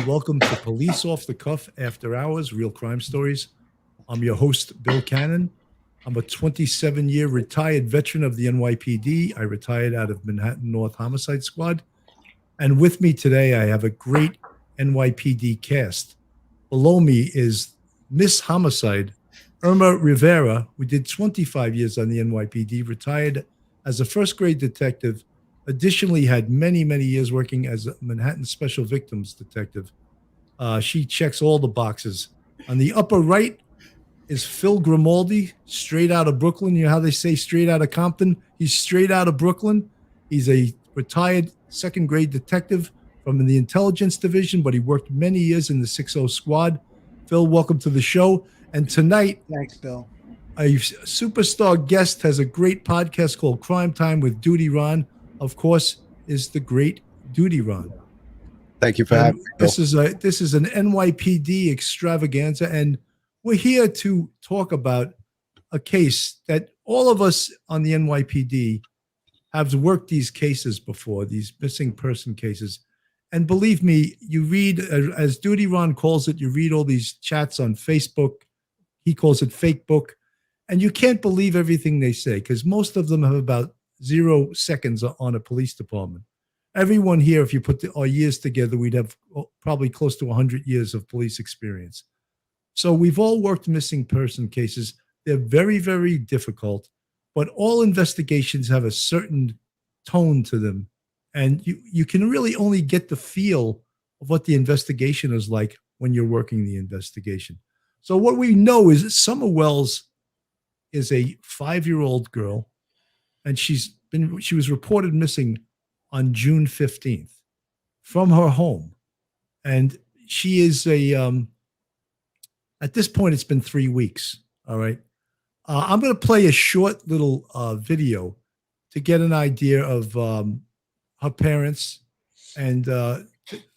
Welcome to Police Off the Cuff After Hours, Real Crime Stories. I'm your host, Bill Cannon. I'm a 27-year retired veteran of the NYPD. I retired out of Manhattan North Homicide Squad. And with me today, I have a great NYPD cast. Below me is Miss Homicide, Irma Rivera, who did 25 years on the NYPD, retired as a first grade detective. Additionally, had many, many years working as a Manhattan Special Victims detective. She checks all the boxes. On the upper right is Phil Grimaldi, straight out of Brooklyn. You know how they say straight out of Compton? He's straight out of Brooklyn. He's a retired second grade detective from the intelligence division, but he worked many years in the 6-0 squad. Phil, welcome to the show. And tonight, thanks, Bill. A superstar guest has a great podcast called Crime Time with Duty Ron. Of course, is the great Duty Ron. Thank you for having me, Bill. This is an NYPD extravaganza, and we're here to talk about a case that all of us on the NYPD have worked these cases before, these missing person cases. And believe me, you read, as Duty Ron calls it, you read all these chats on Facebook. He calls it fake book. And you can't believe everything they say because most of them have about 0 seconds on a police department. Everyone here, if you put our years together, we'd have probably close to 100 years of police experience. So we've all worked missing person cases. They're very, very difficult, but all investigations have a certain tone to them. And you can really only get the feel of what the investigation is like when you're working the investigation. So what we know is that Summer Wells is a 5-year-old girl, and she was reported missing on June 15th from her home. And she is at this point, it's been 3 weeks. All right. I'm going to play a short little video to get an idea of her parents and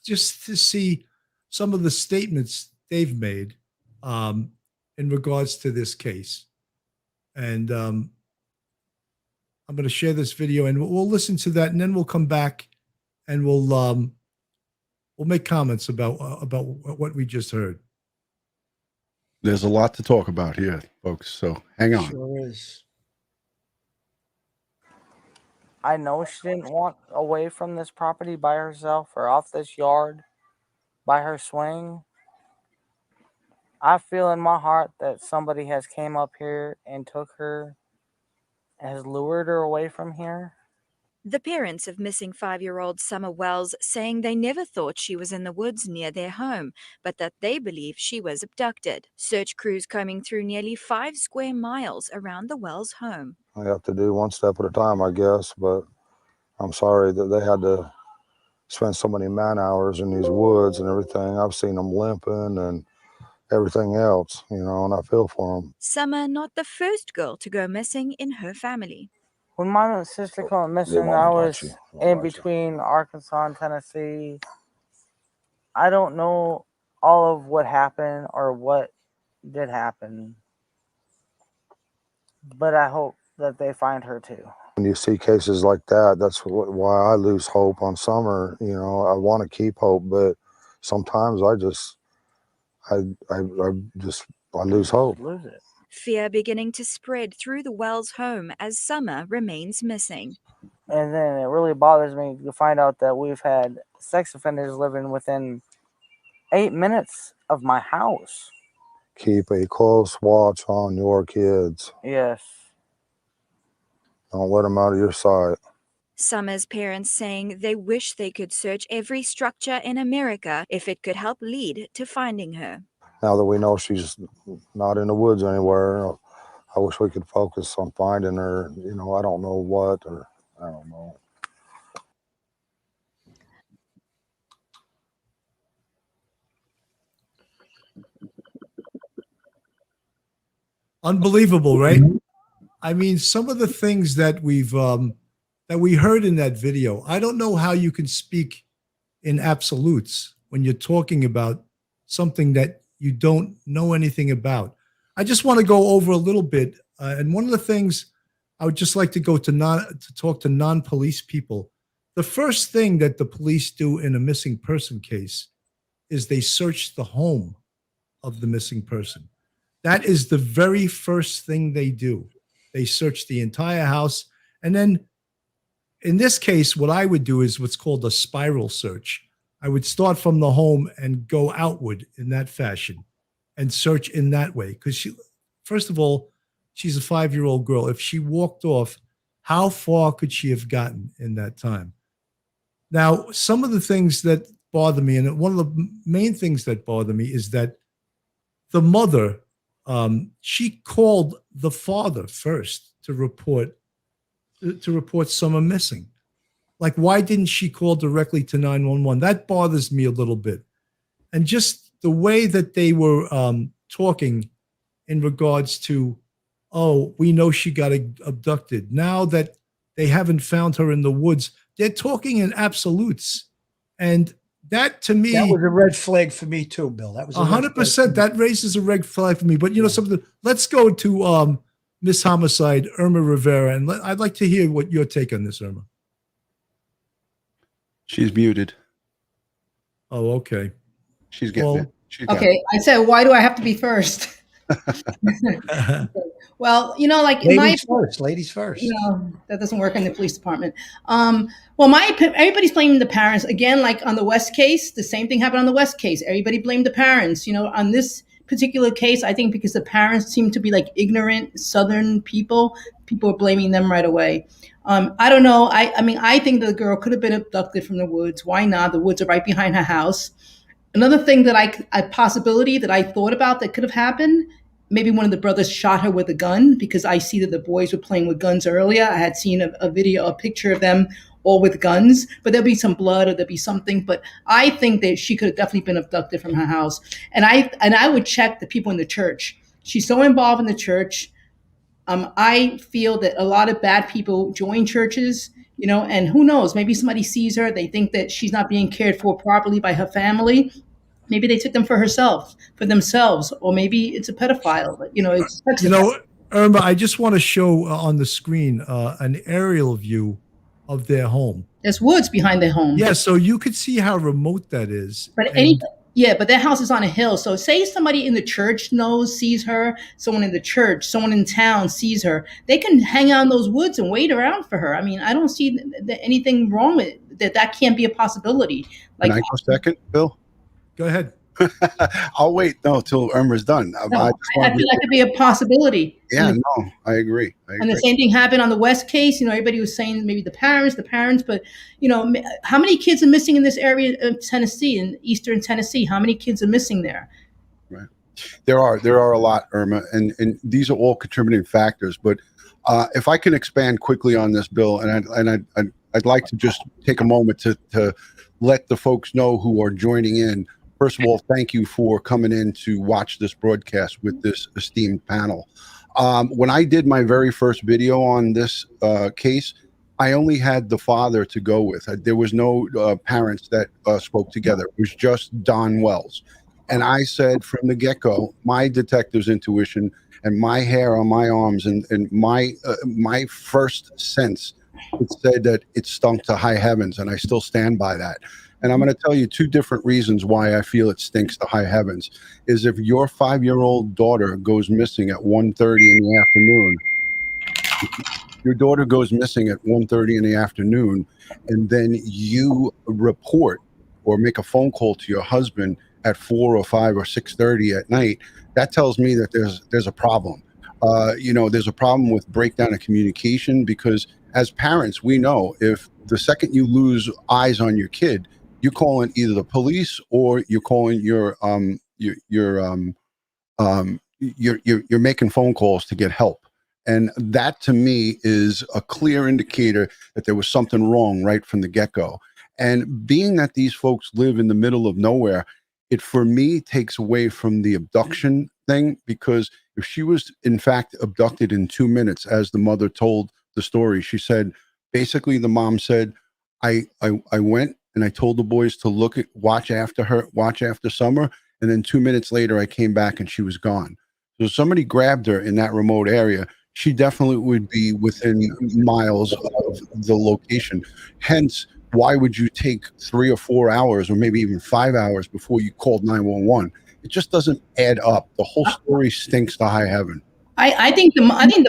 just to see some of the statements they've made in regards to this case. And I'm going to share this video, and we'll listen to that, and then we'll come back, and we'll make comments about what we just heard. There's a lot to talk about here, folks. So hang on. Sure is. I know she didn't want away from this property by herself or off this yard by her swing. I feel in my heart that somebody has came up here and took her, has lured her away from here. The parents of missing 5-year-old Summer Wells saying they never thought she was in the woods near their home, but that they believe she was abducted. Search crews combing through nearly 5 square miles around the Wells home. I have to do one step at a time, I guess, but I'm sorry that they had to spend so many man hours in these woods and everything. I've seen them limping and everything else, and I feel for them. Summer not the first girl to go missing in her family. When my sister went missing, I was in between Arkansas and Tennessee. I don't know all of what happened or what did happen, but I hope that they find her too. When you see cases like that, that's why I lose hope on Summer. I want to keep hope, but sometimes I lose hope. Lose it. Fear beginning to spread through the Wells home as Summer remains missing. And then it really bothers me to find out that we've had sex offenders living within 8 minutes of my house. Keep a close watch on your kids. Yes. Don't let them out of your sight. Summer's parents saying they wish they could search every structure in America if it could help lead to finding her. Now that we know she's not in the woods anywhere, I wish we could focus on finding her. I don't know what, or I don't know. Unbelievable, right? I mean, some of the things that we heard in that video, I don't know how you can speak in absolutes when you're talking about something that you don't know anything about. I just want to go over a little bit. And one of the things I would just like to go to talk to non-police people the first thing that the police do in a missing person case is they search the home of the missing person. That is the very first thing they do. They search the entire house. And then in this case, what I would do is what's called a spiral search. I would start from the home and go outward in that fashion and search in that way. Because she, first of all, she's a 5-year-old girl. If she walked off, how far could she have gotten in that time? Now, some of the things that bother me, and one of the main things that bother me is that the mother, she called the father first to report someone missing. Like, why didn't she call directly to 911? That bothers me a little bit. And just the way that they were talking in regards to, oh, we know she got abducted. Now that they haven't found her in the woods, they're talking in absolutes. And that, to me, That was a red flag for me too, Bill. That was a red flag for 100%. me. That raises a red flag for me. But, you know, something. Let's go to Miss Homicide, Irma Rivera, and I'd like to hear what your take on this, Irma. She's muted. Oh, okay. She's getting Well, it. She's got Okay, I said, why do I have to be first? Well, you know, like in my, Ladies first. Ladies first. you know, that doesn't work in the police department. Well, everybody's blaming the parents again. Like on the West case, the same thing happened on the West case. Everybody blamed the parents. You know, on this particular case, I think because the parents seem to be like ignorant Southern people are blaming them right away. I don't know. I mean, I think the girl could have been abducted from the woods. Why not? The woods are right behind her house. Another thing that a possibility that I thought about that could have happened, maybe one of the brothers shot her with a gun, because I see that the boys were playing with guns earlier. I had seen a picture of them all with guns, but there'll be some blood or there'll be something. But I think that she could have definitely been abducted from her house. And I would check the people in the church. She's so involved in the church. I feel that a lot of bad people join churches, you know, and who knows, maybe somebody sees her, they think that she's not being cared for properly by her family. Maybe they took them for themselves, or maybe it's a pedophile. You know, it's you know, Irma, I just want to show on the screen an aerial view of their home. There's woods behind their home. Yeah, so you could see how remote that is. But And but their house is on a hill. So say somebody in the church sees her, someone in the church, someone in town sees her, they can hang out in those woods and wait around for her. I mean, I don't see anything wrong with it, that can't be a possibility. Like, Can I go second, Bill? go ahead. I'll wait till Irma's done. I feel that could be a possibility. Yeah, no, I agree. And the same thing happened on the West case. You know, everybody was saying maybe the parents, but, you know, how many kids are missing in this area of Tennessee, in eastern Tennessee? How many kids are missing there? Right. There are a lot, Irma, and these are all contributing factors. But if I can expand quickly on this, Bill, and I'd like to just take a moment to let the folks know who are joining in. First of all, thank you for coming in to watch this broadcast with this esteemed panel. When I did my very first video on this case, I only had the father to go with. There was no parents that spoke together. It was just Don Wells. And I said from the get-go, my detective's intuition and my hair on my arms and my first sense, it said that it stunk to high heavens, and I still stand by that. And I'm going to tell you two different reasons why I feel it stinks to high heavens. Is if your 5-year-old daughter goes missing at 1:30 in the afternoon, your daughter goes missing at 1:30 in the afternoon, and then you report or make a phone call to your husband at 4 or 5 or 6:30 at night, that tells me that there's a problem. You know, there's a problem with breakdown of communication, because as parents, we know if the second you lose eyes on your kid, you're calling either the police or you're calling you're making phone calls to get help. And that to me is a clear indicator that there was something wrong right from the get-go. And being that these folks live in the middle of nowhere, it for me takes away from the abduction thing, because if she was in fact abducted in 2 minutes, as the mother told the story, she said, basically the mom said, I went and I told the boys to watch after Summer. And then 2 minutes later, I came back and she was gone. So if somebody grabbed her in that remote area, she definitely would be within miles of the location. Hence, why would you take 3 or 4 hours or maybe even 5 hours before you called 911? It just doesn't add up. The whole story stinks to high heaven. I think the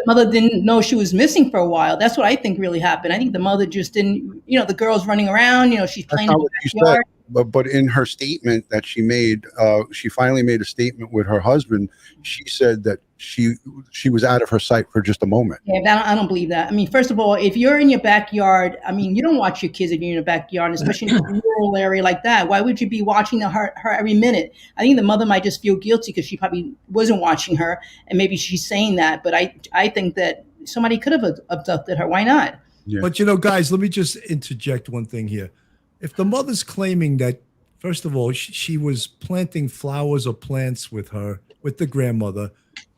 mother didn't know she was missing for a while. That's what I think really happened. I think the mother just didn't, the girl's running around, she's That's playing not in what the she said. backyard. But in her statement that she made, she finally made a statement with her husband. She said that she was out of her sight for just a moment. Yeah, I don't believe that. I mean, first of all, if you're in your backyard, I mean, you don't watch your kids if you're in your backyard, especially in a rural area like that. Why would you be watching her every minute? I think the mother might just feel guilty because she probably wasn't watching her, and maybe she's saying that. But I think that somebody could have abducted her. Why not? Yeah. But guys, let me just interject one thing here. If the mother's claiming that, first of all, she was planting flowers or plants with the grandmother,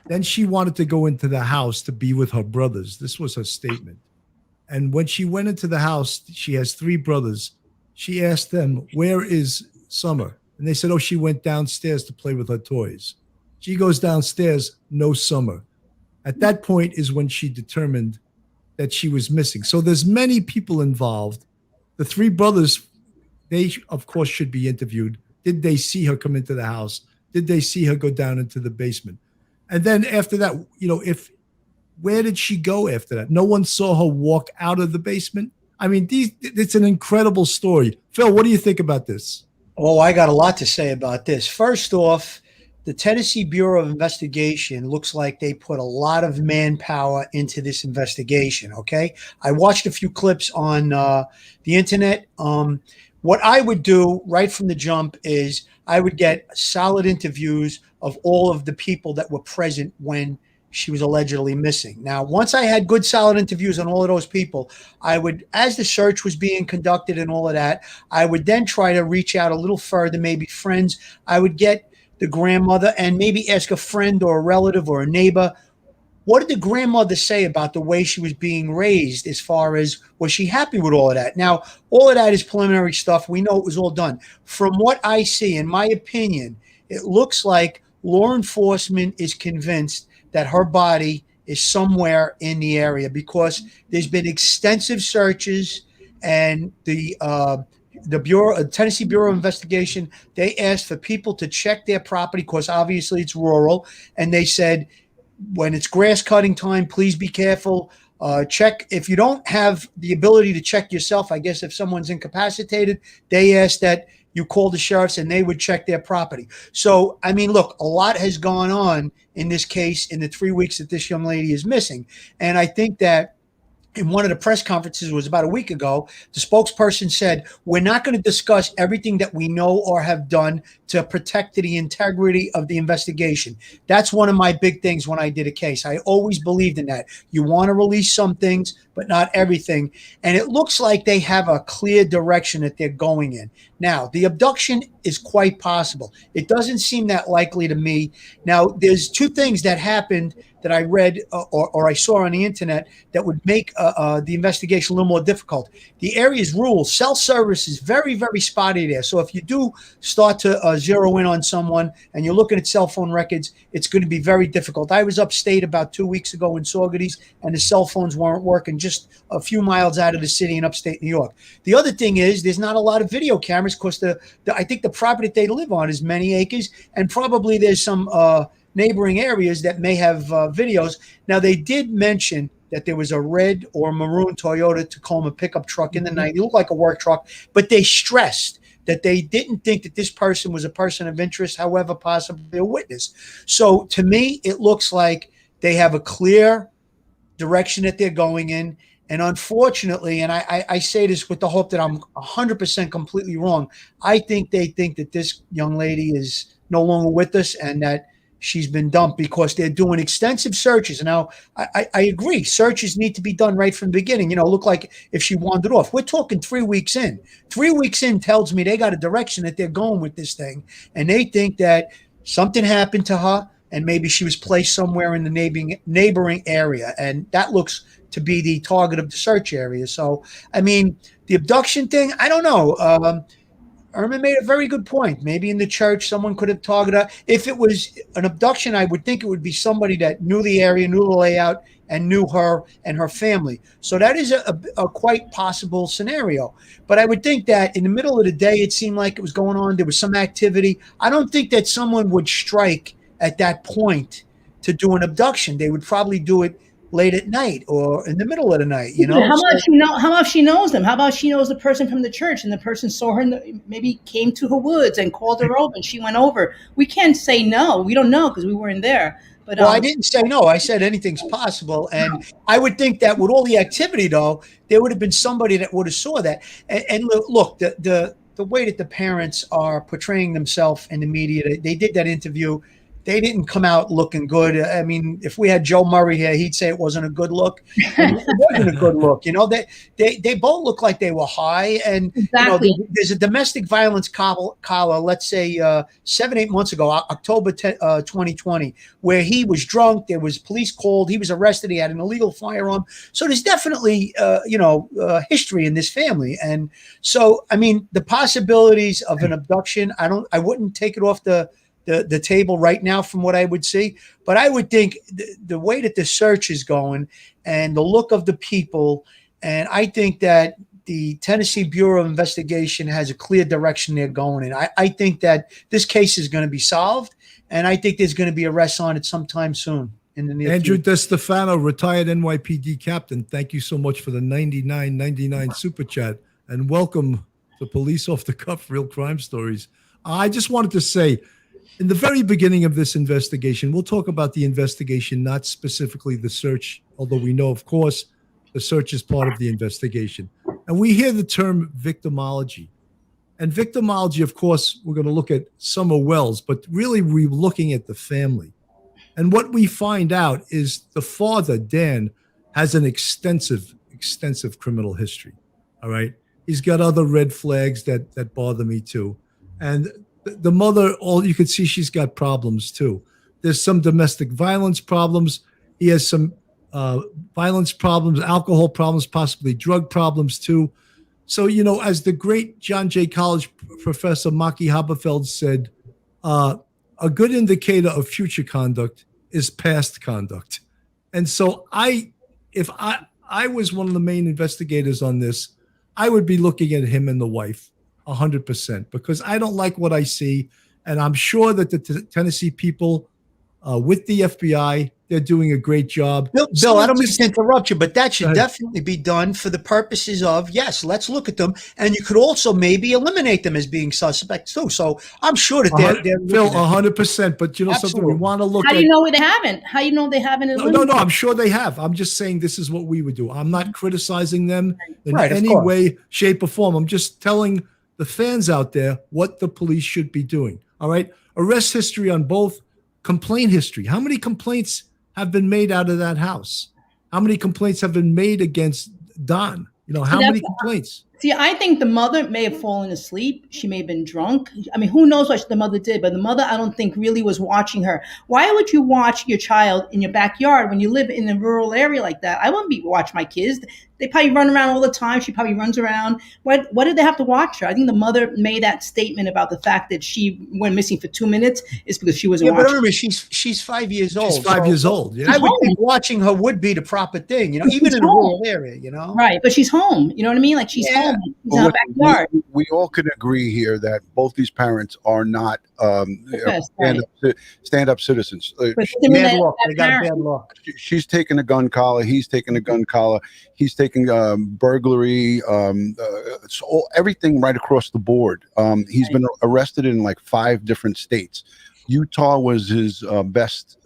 then she wanted to go into the house to be with her brothers. This was her statement. And when she went into the house, she has 3 brothers. She asked them, "Where is Summer?" And they said, "Oh, she went downstairs to play with her toys." She goes downstairs, no Summer. At that point is when she determined that she was missing. So there's many people involved. The 3 brothers, they, of course, should be interviewed. Did they see her come into the house? Did they see her go down into the basement? And then after that, where did she go after that? No one saw her walk out of the basement. I mean, it's an incredible story. Phil, what do you think about this? Oh, I got a lot to say about this. First off, the Tennessee Bureau of Investigation looks like they put a lot of manpower into this investigation. Okay. I watched a few clips on the internet. What I would do right from the jump is I would get solid interviews of all of the people that were present when she was allegedly missing. Now, once I had good, solid interviews on all of those people, I would, as the search was being conducted and all of that, I would then try to reach out a little further, maybe friends. I would get the grandmother and maybe ask a friend or a relative or a neighbor, what did the grandmother say about the way she was being raised, as far as was she happy with all of that? Now, all of that is preliminary stuff. We know it was all done. From what I see, in my opinion, it looks like law enforcement is convinced that her body is somewhere in the area because there's been extensive searches, and the Tennessee Bureau of Investigation, they asked for people to check their property because obviously it's rural, and they said, when it's grass cutting time, please be careful. Check if you don't have the ability to check yourself. I guess if someone's incapacitated, they ask that you call the sheriffs and they would check their property. So, I mean, look, a lot has gone on in this case in the 3 weeks that this young lady is missing. And I think that in one of the press conferences, it was about a week ago, the spokesperson said, we're not going to discuss everything that we know or have done to protect the integrity of the investigation. That's one of my big things when I did a case. I always believed in that. You want to release some things, but not everything. And it looks like they have a clear direction that they're going in. Now, the abduction is quite possible. It doesn't seem that likely to me. Now, there's 2 things that happened that I read or I saw on the internet that would make the investigation a little more difficult. The area is rural. Cell service is very, very spotty there. So if you do start to zero in on someone and you're looking at cell phone records, it's going to be very difficult. I was upstate about 2 weeks ago in Saugerties, and the cell phones weren't working just a few miles out of the city in upstate New York. The other thing is there's not a lot of video cameras because I think the property that they live on is many acres, and probably there's some neighboring areas that may have videos. Now, they did mention that there was a red or maroon Toyota Tacoma pickup truck in the night. It looked like a work truck, but they stressed that they didn't think that this person was a person of interest, however, possibly a witness. So to me, it looks like they have a clear direction that they're going in. And unfortunately, and I say this with the hope that I'm 100% completely wrong, I think they think that this young lady is no longer with us and that she's been dumped because they're doing extensive searches. Now, I agree. Searches need to be done right from the beginning. Look like if she wandered off. We're talking 3 weeks in. 3 weeks in tells me they got a direction that they're going with this thing. And they think that something happened to her and maybe she was placed somewhere in the neighboring area. And that looks to be the target of the search area. So, I mean, the abduction thing, I don't know. Erman made a very good point. Maybe in the church, someone could have targeted her. If it was an abduction, I would think it would be somebody that knew the area, knew the layout, and knew her and her family. So that is a quite possible scenario. But I would think that in the middle of the day, it seemed like it was going on. There was some activity. I don't think that someone would strike at that point to do an abduction. They would probably do it late at night or in the middle of the night, you know. How about how about she knows them? How about she knows the person from the church and the person saw her maybe came to her woods and called her over and she went over? We can't say no. We don't know because we weren't there. But Well, I didn't say no. I said anything's possible. And I would think that with all the activity, though, there would have been somebody that would have saw that. And look, the way that the parents are portraying themselves in the media, they did that interview. They didn't come out looking good. I mean, if we had Joe Murray here, he'd say it wasn't a good look. And it wasn't a good look. You know, they both look like they were high. And exactly. you know, there's a domestic violence collar, let's say 7-8 months ago, October 2020, where he was drunk. There was police called. He was arrested. He had an illegal firearm. So there's definitely, history in this family. And so, I mean, the possibilities of an abduction, I wouldn't take it off the table right now from what I would see. But I would think the way that the search is going and the look of the people, and I think that the Tennessee Bureau of Investigation has a clear direction they're going in. I think that this case is going to be solved, and I think there's going to be arrests on it sometime soon. In the near Andrew future. DeStefano, retired NYPD captain. Thank you so much for the $99.99 super chat, and welcome to Police Off the Cuff Real Crime Stories. I just wanted to say, in the very beginning of this investigation, we'll talk about the investigation, not specifically the search, although we know, of course, the search is part of the investigation. And we hear the term victimology. And victimology, of course, we're going to look at Summer Wells, but really we're looking at the family. And what we find out is the father, Dan, has an extensive criminal history. All right. He's got other red flags that bother me too. And the mother, all you can see, she's got problems too. There's some domestic violence problems. He has some violence problems, alcohol problems, possibly drug problems too. So, you know, as the great John Jay College professor Maki Haberfeld said, a good indicator of future conduct is past conduct. And so if I was one of the main investigators on this, I would be looking at him and the wife 100%, because I don't like what I see. And I'm sure that the Tennessee people with the FBI, they're doing a great job. Bill, I don't mean to interrupt you, but that should definitely be done for the purposes of, yes, let's look at them. And you could also maybe eliminate them as being suspects too. So I'm sure that they're Phil, 100%. But you know something, we want to look at. How do you know they haven't? How do you know they haven't? No, I'm sure they have. I'm just saying this is what we would do. I'm not criticizing them in any way, shape, or form. I'm just telling the fans out there what the police should be doing. All right. Arrest history on both, complaint history. How many complaints have been made out of that house? How many complaints have been made against Don? You know, how many complaints? See, I think the mother may have fallen asleep. She may have been drunk. I mean, who knows what the mother did, but the mother, I don't think, really was watching her. Why would you watch your child in your backyard when you live in a rural area like that? I wouldn't watch my kids. They probably run around all the time. She probably runs around. What did they have to watch her? I think the mother made that statement about the fact that she went missing for 2 minutes is because she wasn't watching. But remember, she's 5 years old. She's 5 years old. Yeah. I would think watching her would be the proper thing, you know, even in a rural area, you know. Right, but she's home. You know what I mean? Like she's home. She's in her backyard. We all could agree here that both these parents are not stand-up citizens. Bad luck. They got bad luck. She's taking a gun collar. He's taking a gun collar. He's taking burglary, everything right across the board. He's been arrested in like 5 different states. Utah was his best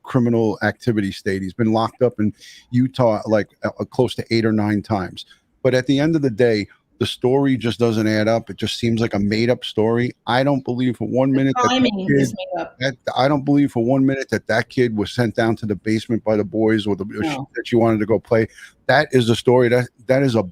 criminal activity state. He's been locked up in Utah like close to 8 or 9 times. But at the end of the day, the story just doesn't add up. It just seems like a made-up story. I don't believe for 1 minute I don't believe for 1 minute that kid was sent down to the basement by the boys or that she wanted to go play. That is a story that is a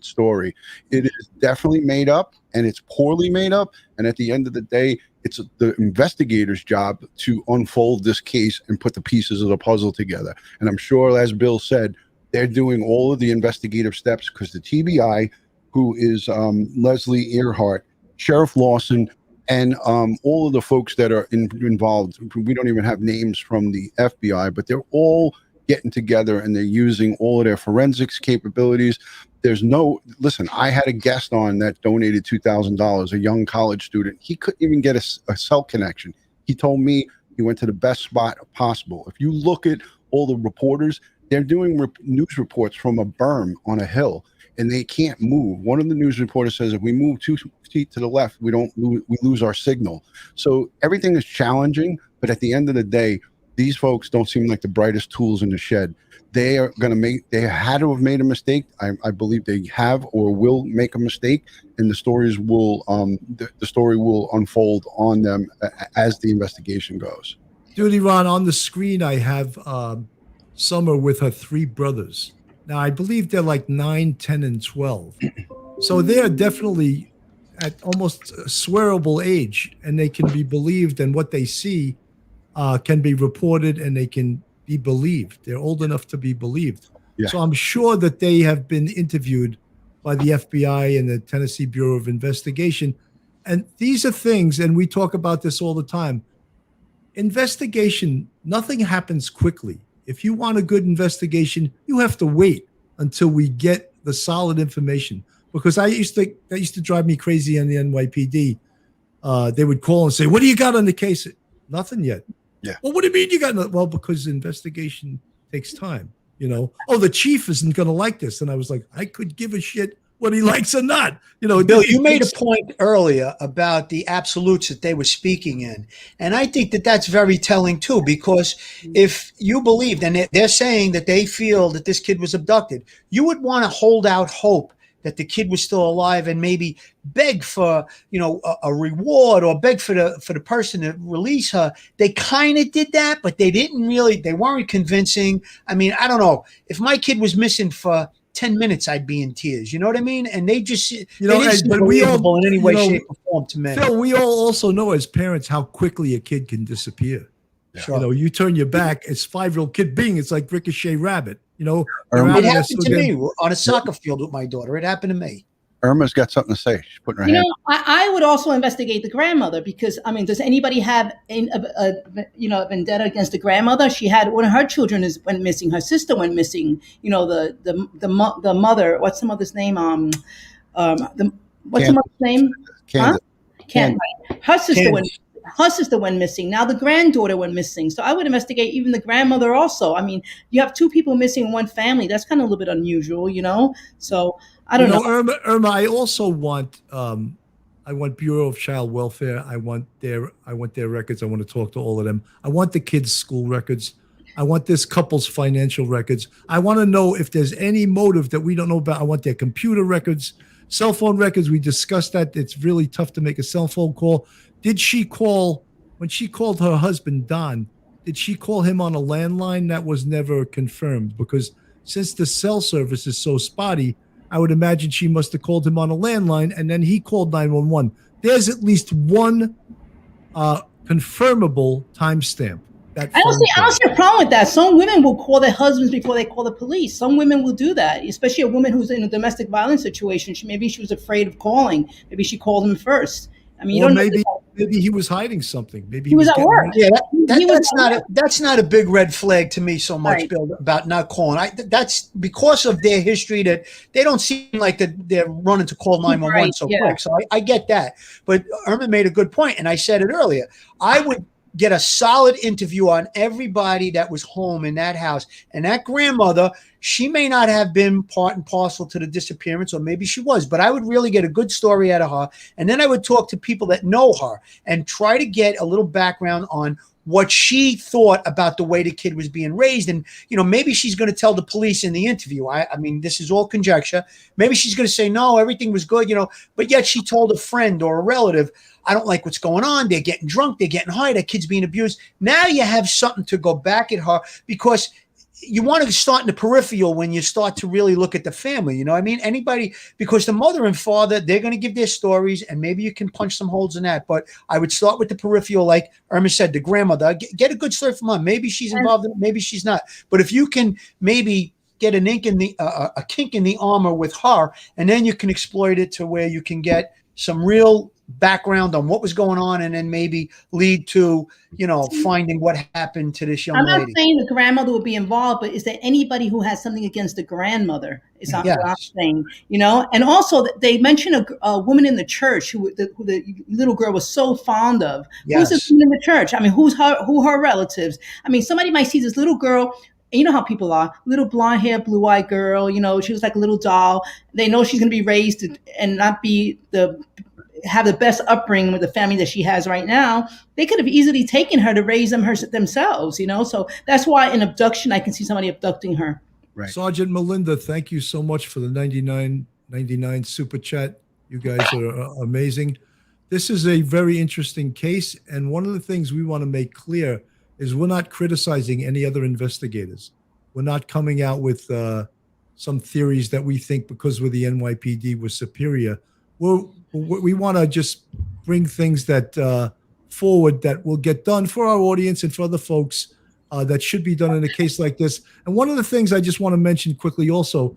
story. It is definitely made up, and it's poorly made up. And at the end of the day, it's the investigator's job to unfold this case and put the pieces of the puzzle together. And I'm sure, as Bill said, they're doing all of the investigative steps because the TBI, who is Leslie Earhart, Sheriff Lawson, and all of the folks that are involved. We don't even have names from the FBI, but they're all getting together and they're using all of their forensics capabilities. There's no, listen, I had a guest on that donated $2,000, a young college student. He couldn't even get a cell connection. He told me he went to the best spot possible. If you look at all the reporters, they're doing news reports from a berm on a hill, and they can't move. One of the news reporters says if we move 2 feet to the left, we lose our signal. So everything is challenging, but at the end of the day, these folks don't seem like the brightest tools in the shed. They are going to they had to have made a mistake. I believe they have or will make a mistake, and the stories will the story will unfold on them as the investigation goes. Dude, Ron, on the screen I have Summer with her 3 brothers. Now I believe they're like 9, 10, and 12. So they are definitely at almost a swearable age, and they can be believed, and what they see can be reported, and they can be believed. They're old enough to be believed. Yeah. So I'm sure that they have been interviewed by the FBI and the Tennessee Bureau of Investigation. And these are things, and we talk about this all the time. Investigation, nothing happens quickly. If you want a good investigation, you have to wait until we get the solid information. Because that used to drive me crazy on the NYPD. They would call and say, "What do you got on the case?" Nothing yet. Yeah. Well, what do you mean you got nothing? Well, because investigation takes time. Oh, the chief isn't going to like this. And I was like, I could give a shit what he likes or not. Bill, you made a point earlier about the absolutes that they were speaking in. And I think that that's very telling too, because if you believed, and they're saying that they feel that this kid was abducted, you would want to hold out hope that the kid was still alive and maybe beg for, a reward, or beg for the person to release her. They kind of did that, but they weren't convincing. I mean, I don't know. If my kid was missing for 10 minutes, I'd be in tears. You know what I mean? And they just, didn't seem believable in any way, shape, or form to me. Phil, we all also know as parents how quickly a kid can disappear. Yeah. Sure. You turn your back, it's 5-year-old kid being, it's like Ricochet Rabbit. It happened to me on a soccer field with my daughter. It happened to me. Irma's got something to say. She's putting her hand. I would also investigate the grandmother, because does anybody have a vendetta against the grandmother? She had one of her children went missing. Her sister went missing. The mother. What's the mother's name? What's the mother's name? Kansas. Ken. Right. Her sister went missing. Now the granddaughter went missing. So I would investigate even the grandmother also. I mean, you have 2 people missing in one family. That's kind of a little bit unusual, So I don't know. Irma, I also want I want Bureau of Child Welfare. I want their records. I want to talk to all of them. I want the kids' school records. I want this couple's financial records. I want to know if there's any motive that we don't know about. I want their computer records, cell phone records. We discussed that. It's really tough to make a cell phone call. Did she call, when she called her husband, Don, did she call him on a landline? That was never confirmed, because since the cell service is so spotty, I would imagine she must have called him on a landline, and then he called 911. There's at least one confirmable timestamp. I don't see a problem with that. Some women will call their husbands before they call the police. Some women will do that, especially a woman who's in a domestic violence situation. Maybe she was afraid of calling. Maybe she called him first. I mean, maybe he was hiding something. Maybe he was at work. Yeah, that's not a big red flag to me so much, right, Bill, about not calling. That's because of their history, that they don't seem like they're running to call 911 so quick. So I get that. But Irma made a good point, and I said it earlier. I would get a solid interview on everybody that was home in that house. And that grandmother, she may not have been part and parcel to the disappearance, or maybe she was, but I would really get a good story out of her. And then I would talk to people that know her and try to get a little background on what she thought about the way the kid was being raised. And, maybe she's going to tell the police in the interview. I mean, this is all conjecture. Maybe she's going to say, no, everything was good, but yet she told a friend or a relative, I don't like what's going on. They're getting drunk. They're getting high. That kid's being abused. Now you have something to go back at her, because you want to start in the peripheral when you start to really look at the family. You know what I mean? Anybody, because the mother and father, they're going to give their stories, and maybe you can punch some holes in that. But I would start with the peripheral, like Irma said, the grandmother. Get a good story from her. Maybe she's involved in it. Maybe she's not. But if you can maybe get a kink in the armor with her, and then you can exploit it to where you can get some real background on what was going on, and then maybe lead to, finding what happened to this young I'm not lady. saying the grandmother would be involved, but is there anybody who has something against the grandmother? Is what I'm Yes. saying, And also, they mentioned a woman in the church who the little girl was so fond of. Who's this Yes. woman in the church? I mean, who her relatives? I mean, somebody might see this little girl. And you know how people are, little blonde hair, blue eyed girl. She was like a little doll. They know she's going to be raised and not have the best upbringing with the family that she has right now. They could have easily taken her to raise them themselves, So that's why in abduction, I can see somebody abducting her. Right. Sergeant Melinda, thank you so much for the 99.99 super chat. You guys are amazing. This is a very interesting case, and one of the things we want to make clear is we're not criticizing any other investigators. We're not coming out with some theories that we think because we're the NYPD we're superior. We want to just bring things that forward that will get done for our audience and for other folks that should be done in a case like this. And one of the things I just want to mention quickly also,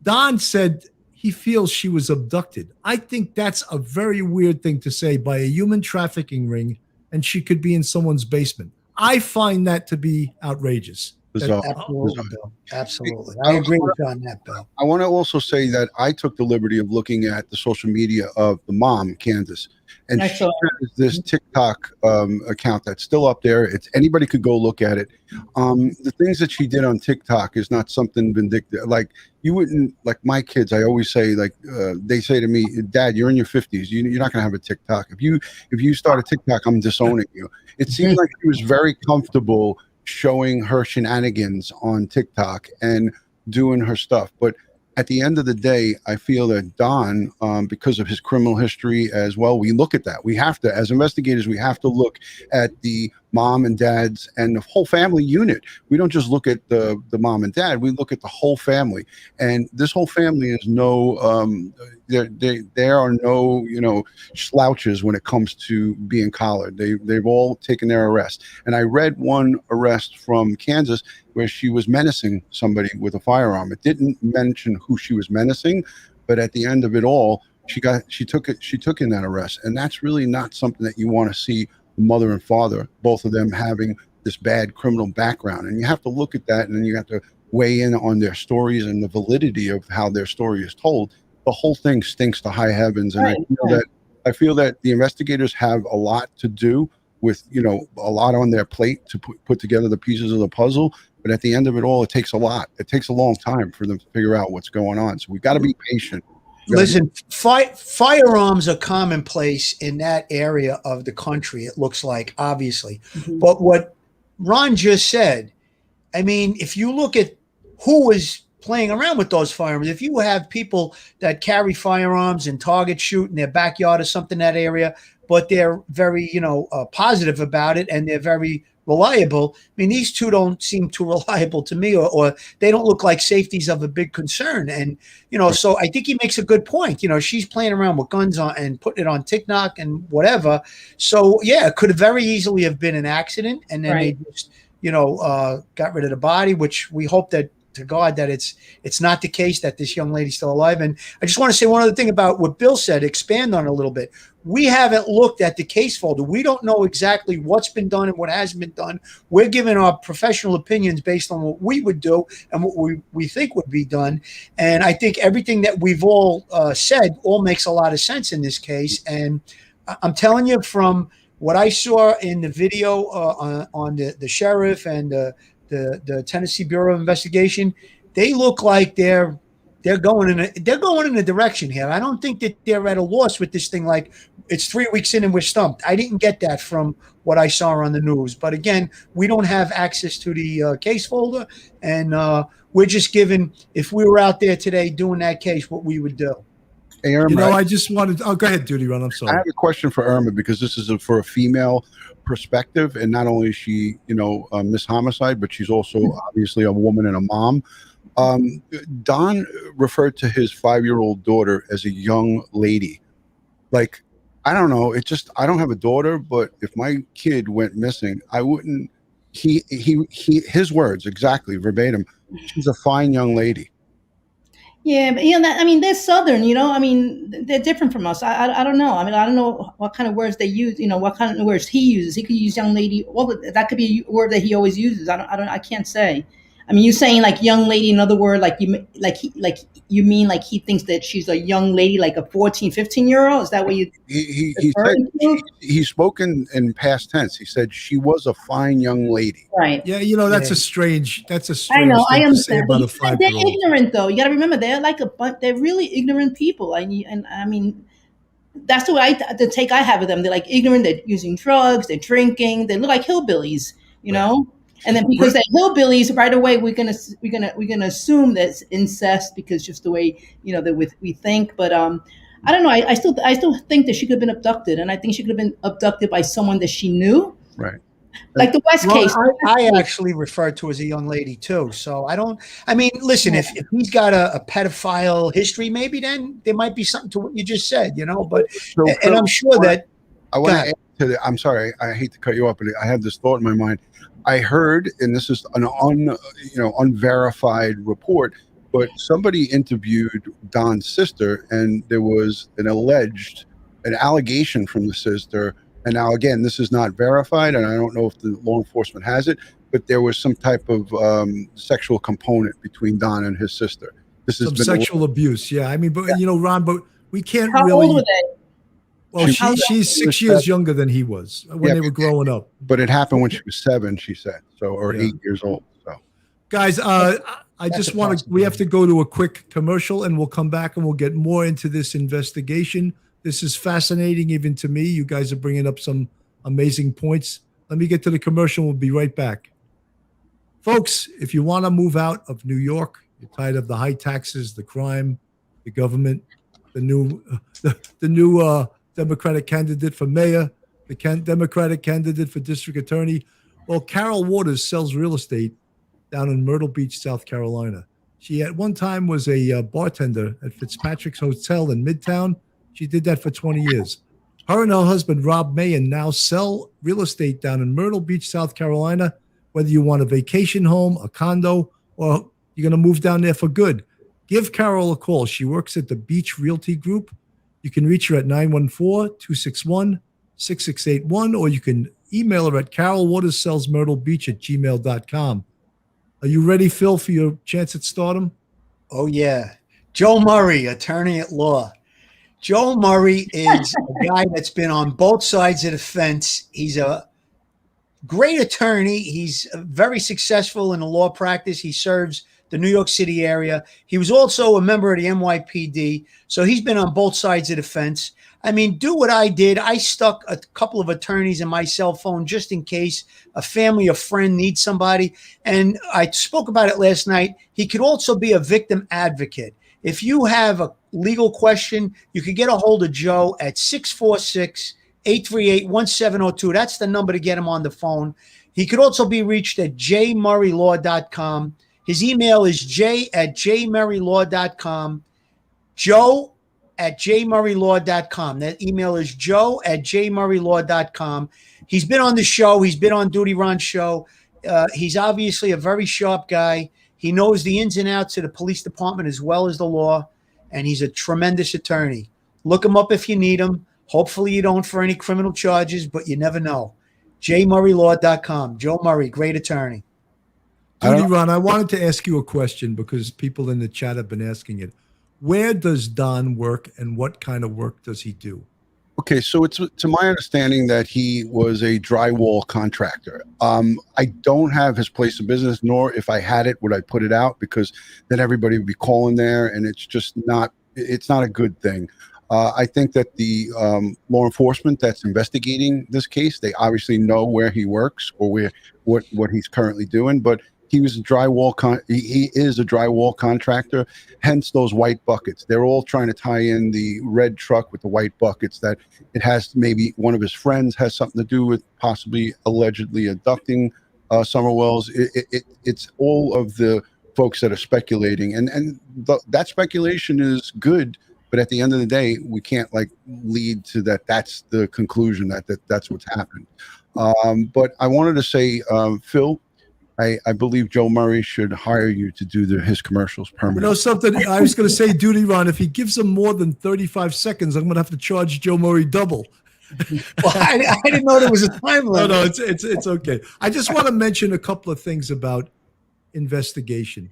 Don said he feels she was abducted. I think that's a very weird thing to say by a human trafficking ring, and she could be in someone's basement. I find that to be outrageous. Absolutely, Bill. Absolutely. I agree with you on that, Bill. I want to also say that I took the liberty of looking at the social media of the mom, Candace, and she has this TikTok account that's still up there. Anybody could go look at it. The things that she did on TikTok is not something vindictive. Like, you wouldn't, like my kids, I always say, like, they say to me, Dad, you're in your 50s. You're not going to have a TikTok. If you start a TikTok, I'm disowning you. It seems like she was very comfortable showing her shenanigans on TikTok and doing her stuff. But at the end of the day, I feel that Don, because of his criminal history as well, we look at that. We have to, as investigators, we have to look at the mom and dads and the whole family unit. We don't just look at the mom and dad. We look at the whole family. And this whole family is there are no slouches when it comes to being collared. They've all taken their arrest. And I read one arrest from Kansas where she was menacing somebody with a firearm. It didn't mention who she was menacing, but at the end of it all, she took in that arrest. And that's really not something that you want to see mother and father, both of them having this bad criminal background. And you have to look at that, and then you have to weigh in on their stories and the validity of how their story is told. The whole thing stinks to high heavens. And I feel that the investigators have a lot to do with, a lot on their plate to put together the pieces of the puzzle. But at the end of it all, it takes a lot. It takes a long time for them to figure out what's going on. So we've got to be patient. Listen, firearms are commonplace in that area of the country, it looks like, obviously. But what Ron just said, I mean, if you look at who is playing around with those firearms, if you have people that carry firearms and target shoot in their backyard or something in that area, but they're very, positive about it and they're very reliable. I mean, these two don't seem too reliable to me, or they don't look like safeties of a big concern. And, so I think he makes a good point. She's playing around with guns on and putting it on TikTok and whatever. So, yeah, it could very easily have been an accident. And then they just, got rid of the body, which we hope that, to God, that it's not the case, that this young lady's still alive. And I just want to say one other thing about what Bill said, expand on it a little bit. We haven't looked at the case folder. We don't know exactly what's been done and what hasn't been done. We're giving our professional opinions based on what we would do and what we think would be done. And I think everything that we've all said all makes a lot of sense in this case. And I'm telling you, from what I saw in the video on the sheriff and the Tennessee Bureau of Investigation, they look like they're going in a direction here. I don't think that they're at a loss with this thing. Like, it's 3 weeks in and we're stumped. I didn't get that from what I saw on the news. But again, we don't have access to the case folder, and we're just given, if we were out there today doing that case, what we would do. Hey, Irma, I just wanted. Oh, go ahead, Duty Run. I'm sorry. I have a question for Irma, because this is for a female perspective, and not only is she, Miss Homicide, but she's also obviously a woman and a mom. Don referred to his 5-year-old daughter as a young lady. Like, I don't know. I don't have a daughter, but if my kid went missing, I wouldn't. His words exactly verbatim. She's a fine young lady. Yeah, but I mean, they're Southern, I mean, they're different from us. I don't know. I mean, I don't know what kind of words they use. What kind of words he uses. He could use young lady. Well, that could be a word that he always uses. I can't say. I mean, you saying like young lady, another word like you mean like he thinks that she's a young lady, like a 14, 15-year-old? Is that what you He said referring to? he spoke in past tense. He said she was a fine young lady. Right. Yeah, Yeah. that's a I know, strange I thing to say understand. But about a they're 5-year-old. ignorant, though. You got to remember, they're really ignorant people. And I mean, that's the take I have of them. They're like ignorant. They're using drugs. They're drinking. They look like hillbillies, you Right. know. And then because they're hillbillies, right away we're gonna assume that's incest because just the way that we think. But I don't know. I still think that she could have been abducted, and I think she could have been abducted by someone that she knew, Right. like the West Well, case. I actually refer to as a young lady too. So I mean, listen, if he's got a pedophile history, maybe then there might be something to what you just said, but, So, and Phil, I'm sure that, I want go to ahead. add to the. I'm sorry, I hate to cut you off, but I had this thought in my mind. I heard, and this is an unverified report, but somebody interviewed Don's sister, and there was an allegation from the sister. And now, again, this is not verified, and I don't know if the law enforcement has it, but there was some type of sexual component between Don and his sister. This has Some been sexual abuse. Yeah, I mean, but Ron, but we can't How old were really. they? Well, She- she's she 6 was years younger than he was when Yeah, they were growing up. but it happened when she was 7, she said, or Yeah. 8 years old. So, Guys, I That's just a want to. We have to possibility. go to a quick commercial, and we'll come back and we'll get more into this investigation. This is fascinating, even to me. You guys are bringing up some amazing points. Let me get to the commercial. We'll be right back, folks. If you want to move out of New York, you're tired of the high taxes, the crime, the government, the new Democratic candidate for mayor, the Democratic candidate for district attorney. Well, Carol Waters sells real estate down in Myrtle Beach, South Carolina. She at one time was a bartender at Fitzpatrick's Hotel in Midtown. She did that for 20 years. Her and her husband, Rob Mayen, now sell real estate down in Myrtle Beach, South Carolina. Whether you want a vacation home, a condo, or you're going to move down there for good, give Carol a call. She works at the Beach Realty Group. You can reach her at 914-261-6681, or you can email her at carolwaterssellsmyrtlebeach@gmail.com. Are you ready, Phil, for your chance at stardom? Oh yeah. Joe Murray, attorney at law. Joe Murray is a guy that's been on both sides of the fence. He's a great attorney. He's very successful in the law practice. He serves the New York City area. He was also a member of the NYPD. So he's been on both sides of the fence. I mean, do what I did. I stuck a couple of attorneys in my cell phone just in case a family or friend needs somebody. And I spoke about it last night. He could also be a victim advocate. If you have a legal question, you can get a hold of Joe at 646-838-1702. That's the number to get him on the phone. He could also be reached at jmurraylaw.com. His email is j@jmurraylaw.com. joe@jmurraylaw.com. That email is joe@jmurraylaw.com. He's been on the show. He's been on Duty Ron's show. He's obviously a very sharp guy. He knows the ins and outs of the police department as well as the law, and he's a tremendous attorney. Look him up if you need him. Hopefully you don't for any criminal charges, but you never know. jmurraylaw.com. Joe Murray, great attorney. Duty, Ron, I wanted to ask you a question because people in the chat have been asking it. Where does Don work and what kind of work does he do? okay, so it's to my understanding that he was a drywall contractor. I don't have his place of business, nor if I had it would I put it out, because then everybody would be calling there, and it's just not. It's not a good thing. I think that the law enforcement that's investigating this case, they obviously know where he works or what he's currently doing, but he was a he is a drywall contractor, hence those white buckets. They're all trying to tie in the red truck with the white buckets, that it has maybe one of his friends has something to do with possibly allegedly abducting Summer Wells. It's all of the folks that are speculating, and that speculation is good, but at the end of the day, we can't lead to that. That's the conclusion that's what's happened. But I wanted to say, Phil, I believe Joe Murray should hire you to do his commercials You permanently. know something? I was going to say, Duty Ron, if he gives them more than 35 seconds, I'm going to have to charge Joe Murray double. Well, I didn't know there was a time No, limit. no, it's okay. I just want to mention a couple of things about investigation.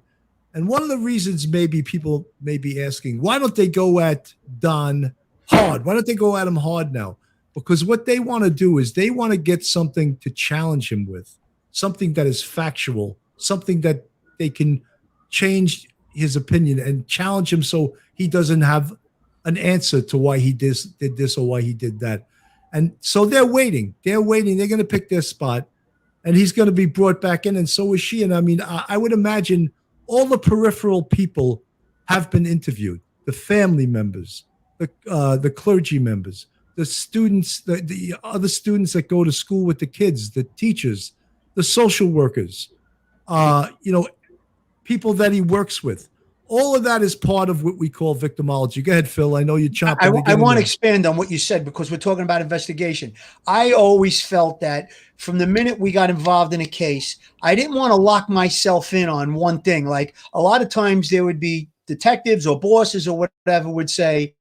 And one of the reasons maybe people may be asking, why don't they go at Don hard? Why don't they go at him hard now? Because what they want to do is they want to get something to challenge him with, something that is factual, something that they can change his opinion and challenge him so he doesn't have an answer to why he did this or why he did that. And so they're waiting. They're waiting. They're going to pick their spot, and he's going to be brought back in, and so is she. And I mean, I would imagine all the peripheral people have been interviewed, the family members, the clergy members, the students, the other students that go to school with the kids, the teachers, the social workers, people that he works with. All of that is part of what we call victimology. Go ahead, Phil. I know you're chomping. I want to expand on what you said because we're talking about investigation. I always felt that from the minute we got involved in a case, I didn't want to lock myself in on one thing. Like a lot of times there would be detectives or bosses or whatever would say,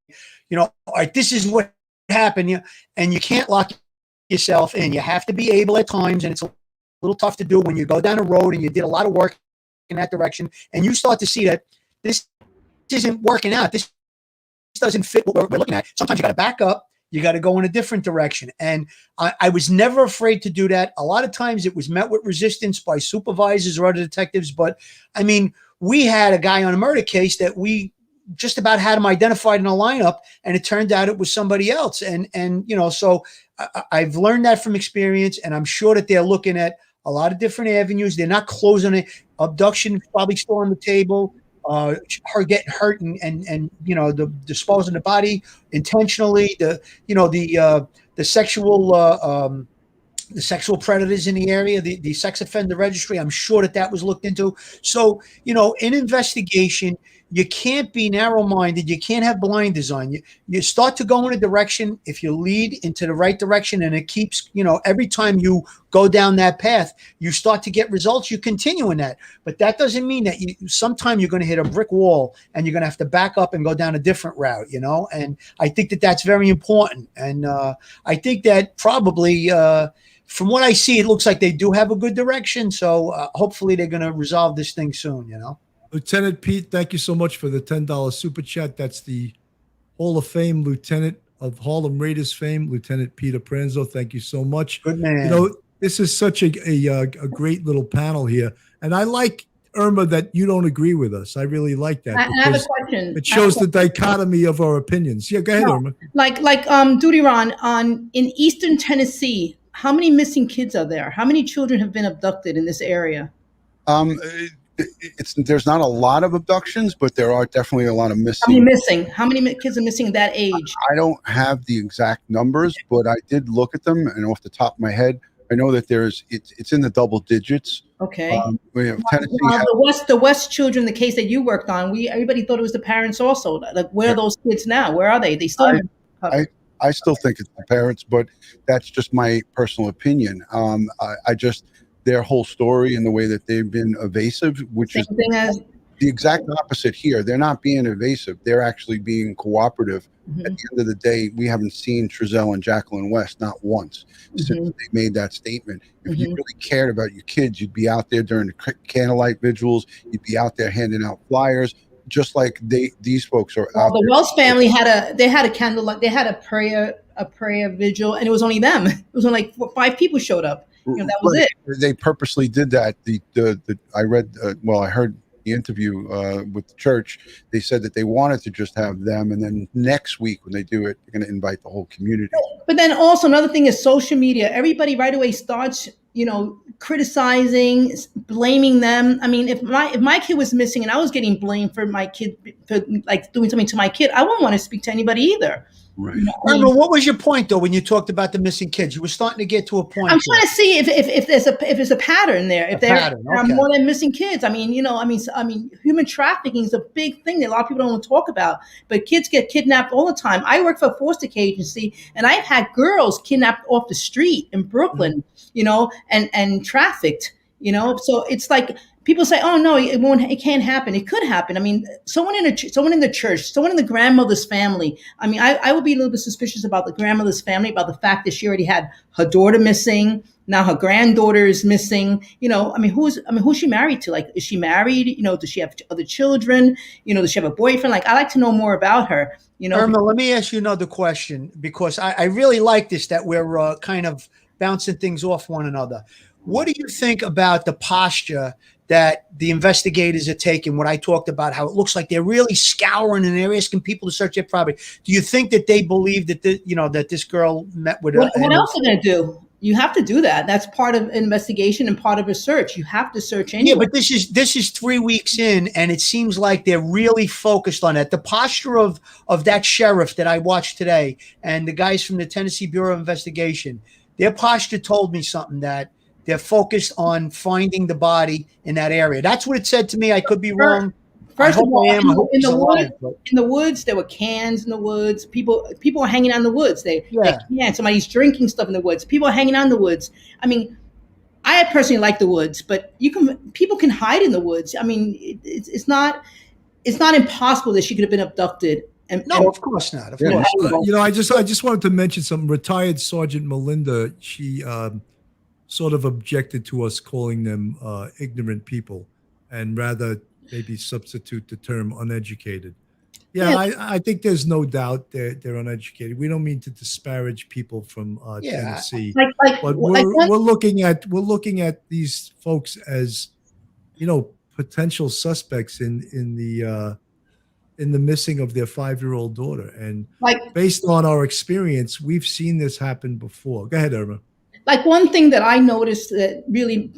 all right, this is what happened. And you can't lock yourself in. You have to be able at times, and it's a little tough to do when you go down a road and you did a lot of work in that direction, and you start to see that this isn't working out. This doesn't fit what we're looking at. Sometimes you got to back up. You got to go in a different direction. And I was never afraid to do that. A lot of times it was met with resistance by supervisors or other detectives. But I mean, we had a guy on a murder case that we just about had him identified in a lineup, and it turned out it was somebody else. And so I've learned that from experience, and I'm sure that they're looking at a lot of different avenues. They're not closing it. Abduction probably still on the table. Her getting hurt and the disposing the body intentionally, the sexual predators in the area, the sex offender registry. I'm sure that was looked into. So in investigation, you can't be narrow-minded. You can't have blinders on. You start to go in a direction. If you lead into the right direction, and it keeps, every time you go down that path, you start to get results. You continue in that, but that doesn't mean that sometime you're going to hit a brick wall and you're going to have to back up and go down a different route. And I think that's very important. And I think that probably. From what I see, it looks like they do have a good direction. So hopefully they're going to resolve this thing soon, Lieutenant Pete, thank you so much for the $10 super chat. That's the Hall of Fame Lieutenant of Harlem Raiders fame, Lieutenant Peter Pranzo. Thank you so much. Good man. This is such a great little panel here. And I like, Irma, that you don't agree with us. I really like that. I have a question. It shows the dichotomy of our opinions. Yeah, go ahead, Irma. Like Duty Ron, in Eastern Tennessee, how many missing kids are there? How many children have been abducted in this area? There's not a lot of abductions, but there are definitely a lot of missing. How many missing? How many kids are missing that age? I don't have the exact numbers, but I did look at them, and off the top of my head, I know that it's in the double digits. Okay. Tennessee the West children, the case that you worked on, everybody thought it was the parents also. Like, where are those kids now? Where are they? They still haven't covered. I still think it's the parents, but that's just my personal opinion. I just their whole story and the way that they've been evasive, which Same is thing as the exact opposite here. They're not being evasive. They're actually being cooperative. Mm-hmm. At the end of the day, we haven't seen Trezell and Jacqueline West, not once, since they made that statement. If you really cared about your kids, you'd be out there during the candlelight vigils. You'd be out there handing out flyers, just like these folks are out the there. Wells family had a candlelight. They had a prayer vigil, and it was only them. It was only like 5 people showed up. That was it. They purposely did that. I heard the interview with the church. They said that they wanted to just have them, and then next week when they do it, they're going to invite the whole community. But then also another thing is social media. Everybody right away starts, criticizing, blaming them. I mean, if my kid was missing and I was getting blamed for my kid for like doing something to my kid, I wouldn't want to speak to anybody either. Right. What was your point though when you talked about the missing kids? You were starting to get to a point. I'm trying to see if there's a pattern there. If there are more than missing kids. I mean, human trafficking is a big thing that a lot of people don't want to talk about. But kids get kidnapped all the time. I work for a foster care agency, and I've had girls kidnapped off the street in Brooklyn, and trafficked. You know, so it's like people say, "Oh no, it won't. It can't happen." It could happen. I mean, someone in someone in the church, someone in the grandmother's family. I mean, I would be a little bit suspicious about the grandmother's family, about the fact that she already had her daughter missing. Now her granddaughter is missing. You know, who's she married to? Like, is she married? You know, does she have other children? You know, does she have a boyfriend? Like, I like to know more about her. You know, Irma, let me ask you another question because I really like this that we're kind of bouncing things off one another. What do you think about the posture that the investigators are taking? What I talked about, how it looks like they're really scouring and they're asking people to search their property. Do you think that they believe that that this girl met with what else are they going to do? You have to do that. That's part of investigation and part of research. You have to search anyway. Yeah, but this is 3 weeks in, and it seems like they're really focused on it. The posture of that sheriff that I watched today and the guys from the Tennessee Bureau of Investigation, their posture told me something, that they're focused on finding the body in that area. That's what it said to me. I could be wrong. First of all, in but the woods, there were cans in the woods. People were hanging out in the woods. They can. Somebody's drinking stuff in the woods. People are hanging out in the woods. I mean, I personally like the woods, but people can hide in the woods. I mean, it's not impossible that she could have been abducted. Of course not. Of course. You know, I just wanted to mention some retired Sergeant Melinda. She sort of objected to us calling them ignorant people, and rather maybe substitute the term uneducated. Yeah, I think there's no doubt they're uneducated. We don't mean to disparage people from Tennessee, but we're looking at these folks as, you know, potential suspects in the missing of their 5-year-old daughter. And based on our experience, we've seen this happen before. Go ahead, Irma. Like, one thing that I noticed that really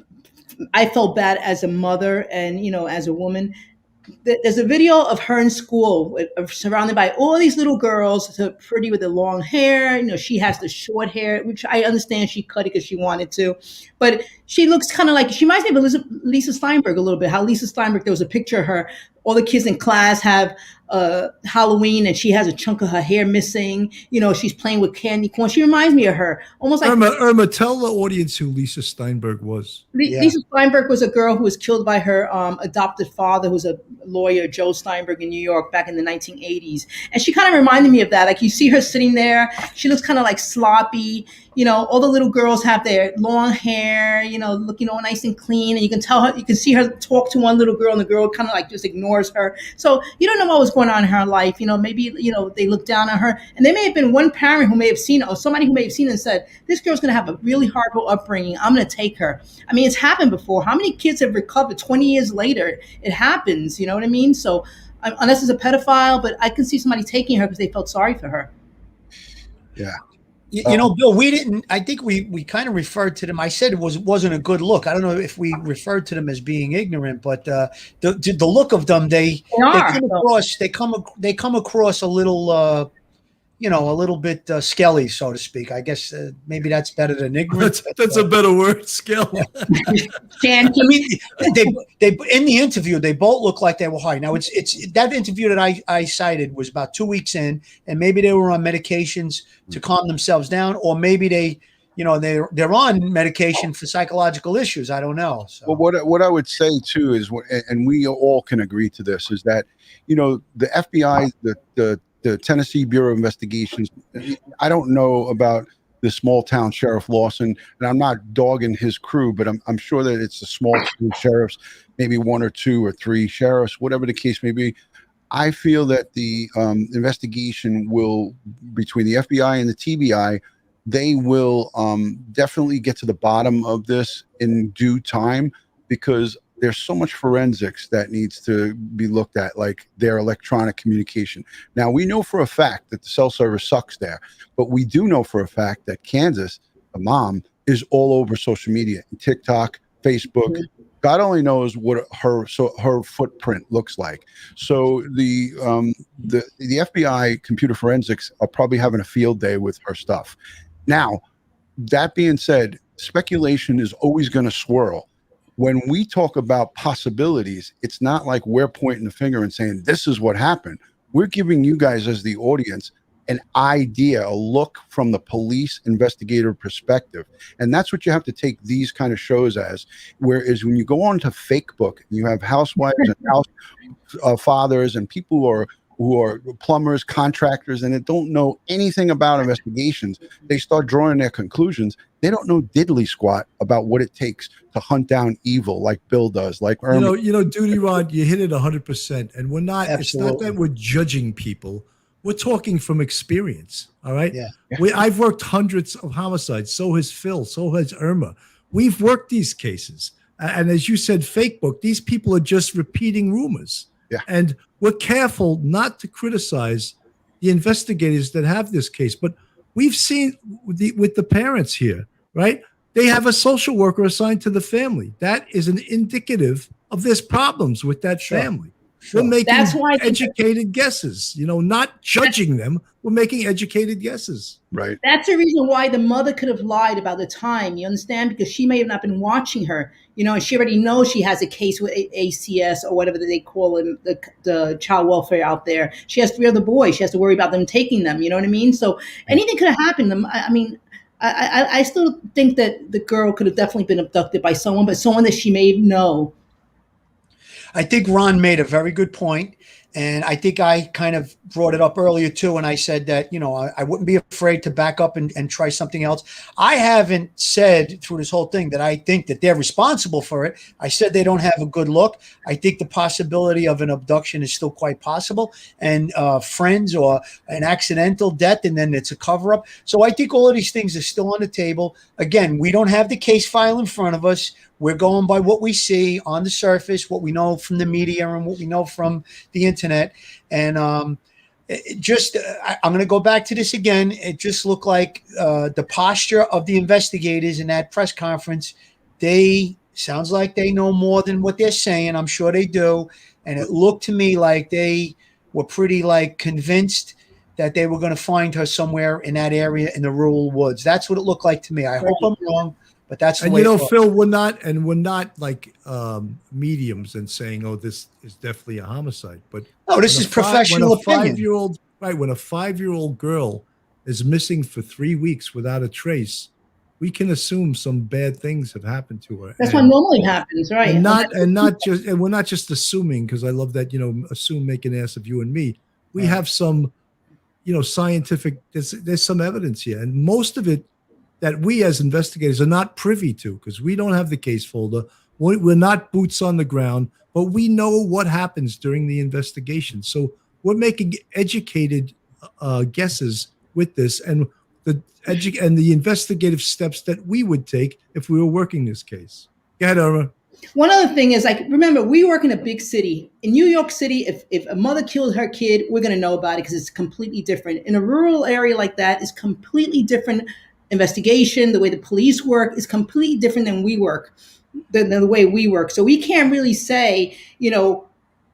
I felt bad as a mother and, you know, as a woman. There's a video of her in school surrounded by all these little girls, so pretty with the long hair. You know, she has the short hair, which I understand she cut it because she wanted to. But she looks kind of like, she reminds me of Lisa Steinberg a little bit. How Lisa Steinberg, there was a picture of her. All the kids in class have Halloween, and she has a chunk of her hair missing. You know, she's playing with candy corn. She reminds me of her. Almost like Irma, tell the audience who Lisa Steinberg was. Lisa Steinberg was a girl who was killed by her adopted father, who was a lawyer, Joe Steinberg, in New York back in the 1980s. And she kind of reminded me of that. Like, you see her sitting there. She looks kind of like sloppy. You know, all the little girls have their long hair, you know, looking all nice and clean. And you can see her talk to one little girl, and the girl kind of like just ignores her. So you don't know what was going on in her life. You know, maybe, you know, they look down on her. And there may have been one parent who may have seen, or somebody who may have seen and said, this girl's going to have a really horrible upbringing. I'm going to take her. I mean, it's happened before. How many kids have recovered 20 years later? It happens. You know what I mean? So unless it's a pedophile, but I can see somebody taking her because they felt sorry for her. Yeah. You know, Bill, I think we kind of referred to them. I said it wasn't a good look. I don't know if we referred to them as being ignorant, but the look of them, they come across a little, you know, a little bit skelly, so to speak. I guess maybe that's better than ignorant. That's a better word, skelly. I mean, they in the interview, they both look like they were high. Now, it's that interview that I cited was about 2 weeks in, and maybe they were on medications to calm themselves down, or maybe they're on medication for psychological issues. I don't know. So. Well, what I would say too is, and we all can agree to this, is that, you know, the FBI, the Tennessee Bureau of Investigations, I don't know about the small town Sheriff Lawson, and I'm not dogging his crew, but I'm sure that it's a small town sheriffs, maybe 1 or 2 or 3 sheriffs, whatever the case may be. I feel that the investigation will, between the FBI and the TBI, they will definitely get to the bottom of this in due time, because there's so much forensics that needs to be looked at, like their electronic communication. Now, we know for a fact that the cell service sucks there, but we do know for a fact that Kansas, the mom, is all over social media, TikTok, Facebook. Mm-hmm. God only knows what her footprint looks like. So the FBI computer forensics are probably having a field day with her stuff. Now, that being said, speculation is always going to swirl. When we talk about possibilities, it's not like we're pointing the finger and saying, this is what happened. We're giving you guys, as the audience, an idea, a look from the police investigator perspective. And that's what you have to take these kind of shows as. Whereas when you go on to Fakebook, you have housewives and fathers and people who are plumbers, contractors, and they don't know anything about investigations. They start drawing their conclusions. They don't know diddly squat about what it takes to hunt down evil, like Bill does, like Irma. Duty Rod, you hit it 100%. And we're not. Absolutely. It's not that we're judging people. We're talking from experience. All right. Yeah. I've worked hundreds of homicides. So has Phil. So has Irma. We've worked these cases. And as you said, Fakebook, these people are just repeating rumors. Yeah. And we're careful not to criticize the investigators that have this case. But we've seen with the parents here, right? They have a social worker assigned to the family. That is an indicative of there's problems with that family. We're making That's why educated guesses, not judging them. We're making educated guesses. Right. That's the reason why the mother could have lied about the time. You understand? Because she may have not been watching her. And she already knows she has a case with ACS or whatever they call it, the child welfare out there. She has 3 other boys. She has to worry about them taking them. You know what I mean? So anything could have happened. I still think that the girl could have definitely been abducted by someone, but someone that she may know. I think Ron made a very good point. And I think I kind of brought it up earlier too. And I said that, I wouldn't be afraid to back up and try something else. I haven't said through this whole thing that I think that they're responsible for it. I said they don't have a good look. I think the possibility of an abduction is still quite possible, and friends or an accidental death, and then it's a cover up. So I think all of these things are still on the table. Again, we don't have the case file in front of us. We're going by what we see on the surface, what we know from the media and what we know from the internet. And I'm going to go back to this again. It just looked like the posture of the investigators in that press conference. Sounds like they know more than what they're saying. I'm sure they do. And it looked to me like they were pretty convinced that they were going to find her somewhere in that area in the rural woods. That's what it looked like to me. I hope I'm wrong. But that's the way Phil, we're not like mediums and saying, "Oh, this is definitely a homicide." But this is professional opinion. When a 5-year-old girl is missing for 3 weeks without a trace, we can assume some bad things have happened to her. That's what normally happens, right? And we're not just assuming, because I love that assume, make an ass of you and me. We have some, scientific. There's some evidence here, and most of it that we as investigators are not privy to, because we don't have the case folder. We're not boots on the ground, but we know what happens during the investigation. So we're making educated guesses with this, and the investigative steps that we would take if we were working this case. Go ahead, Irma. One other thing is, remember, we work in a big city. In New York City, if a mother killed her kid, we're going to know about it because it's completely different. In a rural area like that, it's completely different. Investigation, the way the police work is completely different than the way we work. So we can't really say,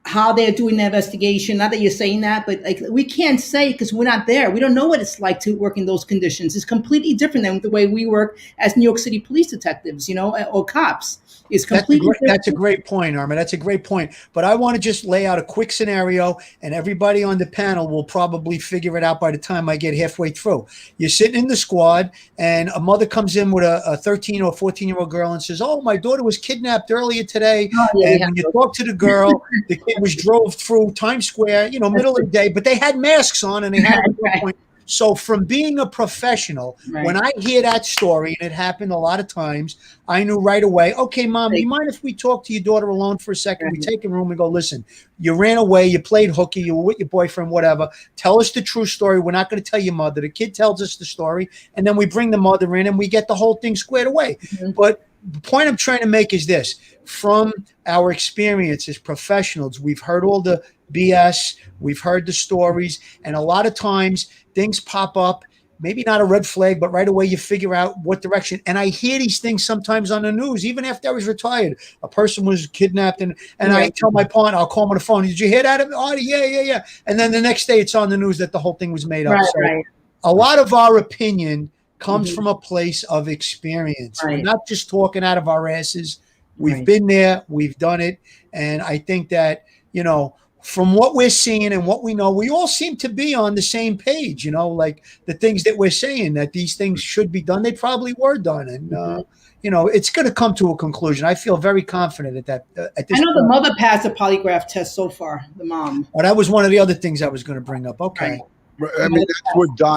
how they're doing the investigation. Not that you're saying that, but we can't say because we're not there. We don't know what it's like to work in those conditions. It's completely different than the way we work as New York City police detectives, or cops. It's completely different. That's a great point, Arma. That's a great point. But I want to just lay out a quick scenario, and everybody on the panel will probably figure it out by the time I get halfway through. You're sitting in the squad, and a mother comes in with a 13 or 14-year-old girl and says, "Oh, my daughter was kidnapped earlier today." And when you talk to the girl, the kid was drove through Times Square, middle of the day, but they had masks on and they had a point. So from being a professional, when I hear that story, and it happened a lot of times, I knew right away, okay, Mom, do you mind if we talk to your daughter alone for a second? We take a room and go, listen, you ran away, you played hooky, you were with your boyfriend, whatever. Tell us the true story. We're not going to tell your mother. The kid tells us the story, and then we bring the mother in and we get the whole thing squared away. But the point I'm trying to make is this. From our experience as professionals, we've heard all the BS, we've heard the stories, and a lot of times things pop up, maybe not a red flag, but right away you figure out what direction. And I hear these things sometimes on the news, even after I was retired. A person was kidnapped, and I tell my partner, I'll call him on the phone, did you hear that? Oh, yeah. And then the next day it's on the news that the whole thing was made up. A lot of our opinion comes from a place of experience. We're not just talking out of our asses. We've been there, we've done it. And I think that, from what we're seeing and what we know, we all seem to be on the same page, like the things that we're saying that these things should be done, they probably were done. And, it's going to come to a conclusion. I feel very confident at this I know the point. mother passed a polygraph test so far, the mom. Oh, that was one of the other things I was going to bring up. Okay. Right. I mean,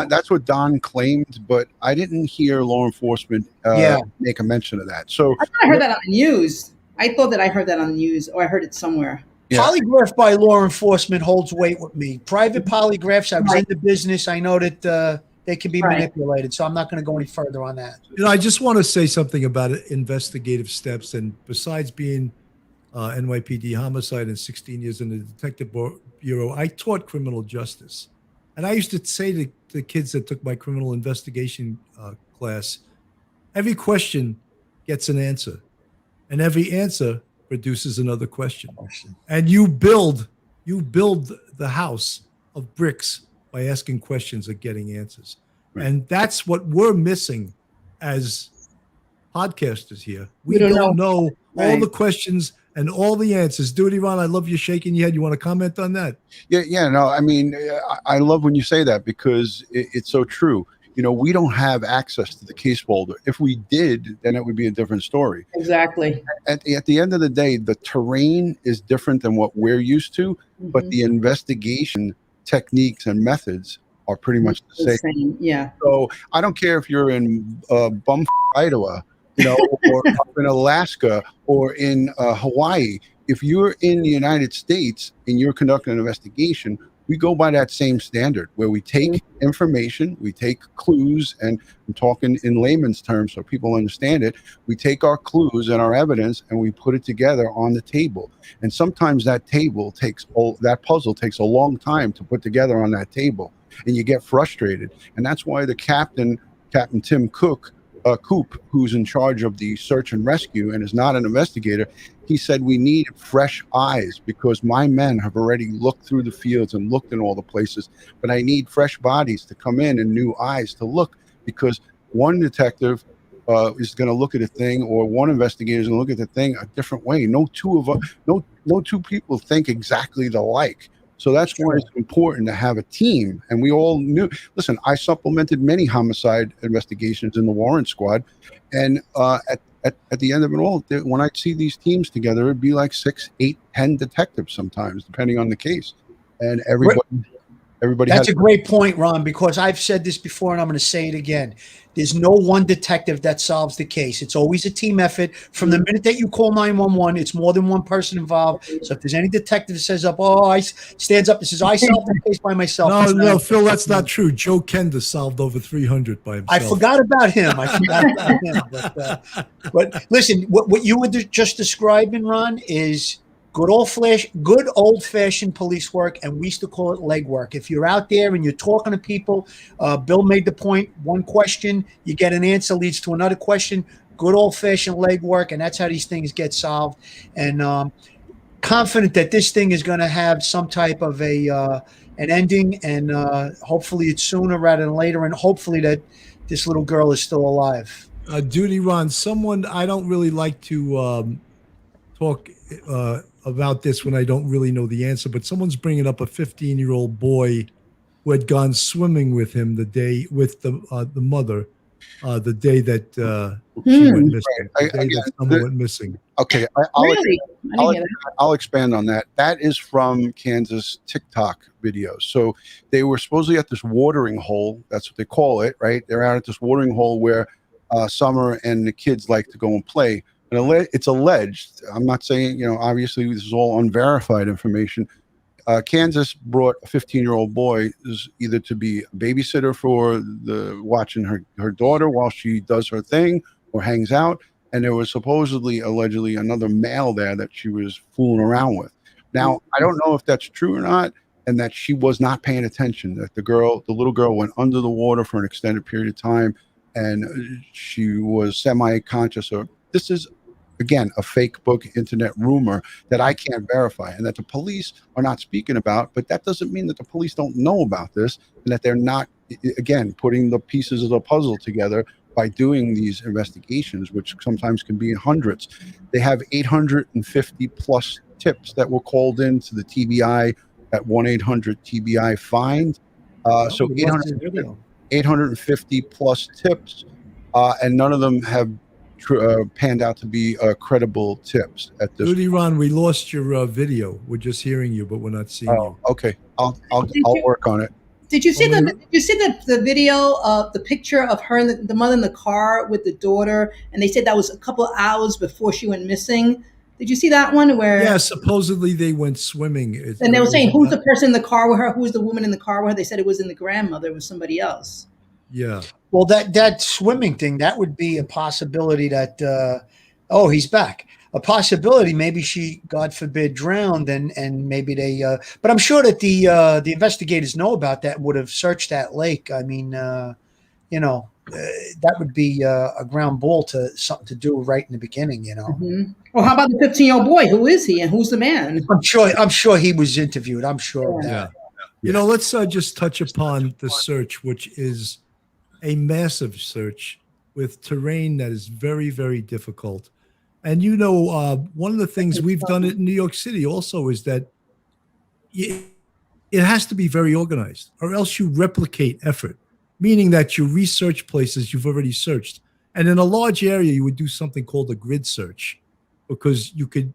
that's what Don claimed, but I didn't hear law enforcement make a mention of that. So I thought I heard that on the news. I thought that I heard that on the news, or I heard it somewhere. Yeah. Polygraph by law enforcement holds weight with me. Private polygraphs, I was in the business. I know that they can be manipulated, so I'm not going to go any further on that. I just want to say something about investigative steps. And besides being NYPD homicide and 16 years in the Detective Bureau, I taught criminal justice. And I used to say to the kids that took my criminal investigation class, every question gets an answer, and every answer produces another question. And you build the house of bricks by asking questions and getting answers. Right. And that's what we're missing as podcasters here. We don't know all the questions and all the answers. Duty, Ron, I love you shaking your head. You want to comment on that? Yeah. No, I mean, I love when you say that because it's so true. We don't have access to the case folder. If we did, then it would be a different story. Exactly. At the end of the day, the terrain is different than what we're used to, but the investigation techniques and methods are pretty much the same. Yeah. So I don't care if you're in bum Idaho, or up in Alaska or in Hawaii. If you're in the United States and you're conducting an investigation, we go by that same standard where we take information, we take clues, and I'm talking in layman's terms so people understand it. We take our clues and our evidence and we put it together on the table. And sometimes that puzzle takes a long time to put together on that table, and you get frustrated. And that's why the Captain Tim Coop, who's in charge of the search and rescue and is not an investigator, he said we need fresh eyes because my men have already looked through the fields and looked in all the places, but I need fresh bodies to come in and new eyes to look, because one detective is going to look at a thing, or one investigator is going to look at the thing a different way. No two people think exactly alike. So that's why it's important to have a team. And we all knew, listen, I supplemented many homicide investigations in the warrant squad. And at the end of it all, when I'd see these teams together, it'd be like 6, 8, 10 detectives sometimes, depending on the case. And everybody. That's a great point, Ron, because I've said this before and I'm going to say it again. There's no one detective that solves the case. It's always a team effort. From the minute that you call 911, it's more than one person involved. So if there's any detective that says stands up and says, I solved the case by myself. No, Phil, that's not true. Joe Kenda solved over 300 by himself. I forgot about him. But listen, what you were just describing, Ron, is good old-fashioned police work, and we used to call it legwork. If you're out there and you're talking to people, Bill made the point, one question, you get an answer, leads to another question, good old-fashioned legwork, and that's how these things get solved. And confident that this thing is going to have some type of an ending, and hopefully it's sooner rather than later, and hopefully that this little girl is still alive. Duty, Ron, someone, I don't really like to talk about this when I don't really know the answer, but someone's bringing up a 15-year-old boy who had gone swimming with him the day with the mother, the day that she went missing. Someone went missing. Okay, I'll expand on that. That is from Kansas TikTok videos. So they were supposedly at this watering hole. That's what they call it, right? They're out at this watering hole where Summer and the kids like to go and play. And it's alleged. I'm not saying, obviously this is all unverified information. Kansas brought a 15-year-old boy either to be a babysitter for watching her daughter while she does her thing or hangs out. And there was allegedly another male there that she was fooling around with. Now, I don't know if that's true or not, and that she was not paying attention, that the little girl went under the water for an extended period of time and she was semi-conscious. Or this is, again, a fake book internet rumor that I can't verify and that the police are not speaking about, but that doesn't mean that the police don't know about this and that they're not, again, putting the pieces of the puzzle together by doing these investigations, which sometimes can be in hundreds. They have 850 plus tips that were called into the TBI at 1-800-TBI-FIND. So We lost his video. 850 plus tips, and none of them have panned out to be credible tips at this Duty Ron, we lost your video. We're just hearing you, but we're not seeing you. Okay, I'll work on it. Did you see the video of the picture of her and the mother in the car with the daughter? And they said that was a couple of hours before she went missing. Did you see that one? Where Yeah, supposedly they went swimming. and they were saying, who's the person in the car with her? Who's the woman in the car with her? They said it wasn't the grandmother. It was somebody else. Yeah. Well, that swimming thing, that would be a possibility that, he's back. A possibility, maybe she, God forbid, drowned, and maybe they. But I'm sure that the investigators know about that, would have searched that lake. I mean, that would be a ground ball to something to do right in the beginning. Mm-hmm. Well, how about the 15-year-old boy? Who is he, and who's the man? I'm sure he was interviewed. I'm sure of that. Yeah. Let's just touch upon the search, which is a massive search with terrain that is very, very difficult. And one of the things we've done in New York City also is that it has to be very organized, or else you replicate effort, meaning that you research places you've already searched. And in a large area, you would do something called a grid search, because you could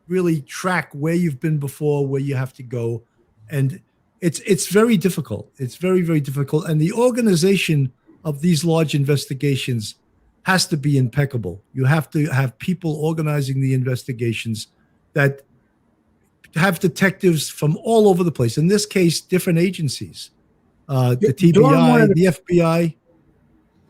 really track where you've been before, where you have to go. And it's very difficult. It's very, very difficult. And the organization of these large investigations has to be impeccable. You have to have people organizing the investigations that have detectives from all over the place. In this case, different agencies, the TBI, the FBI.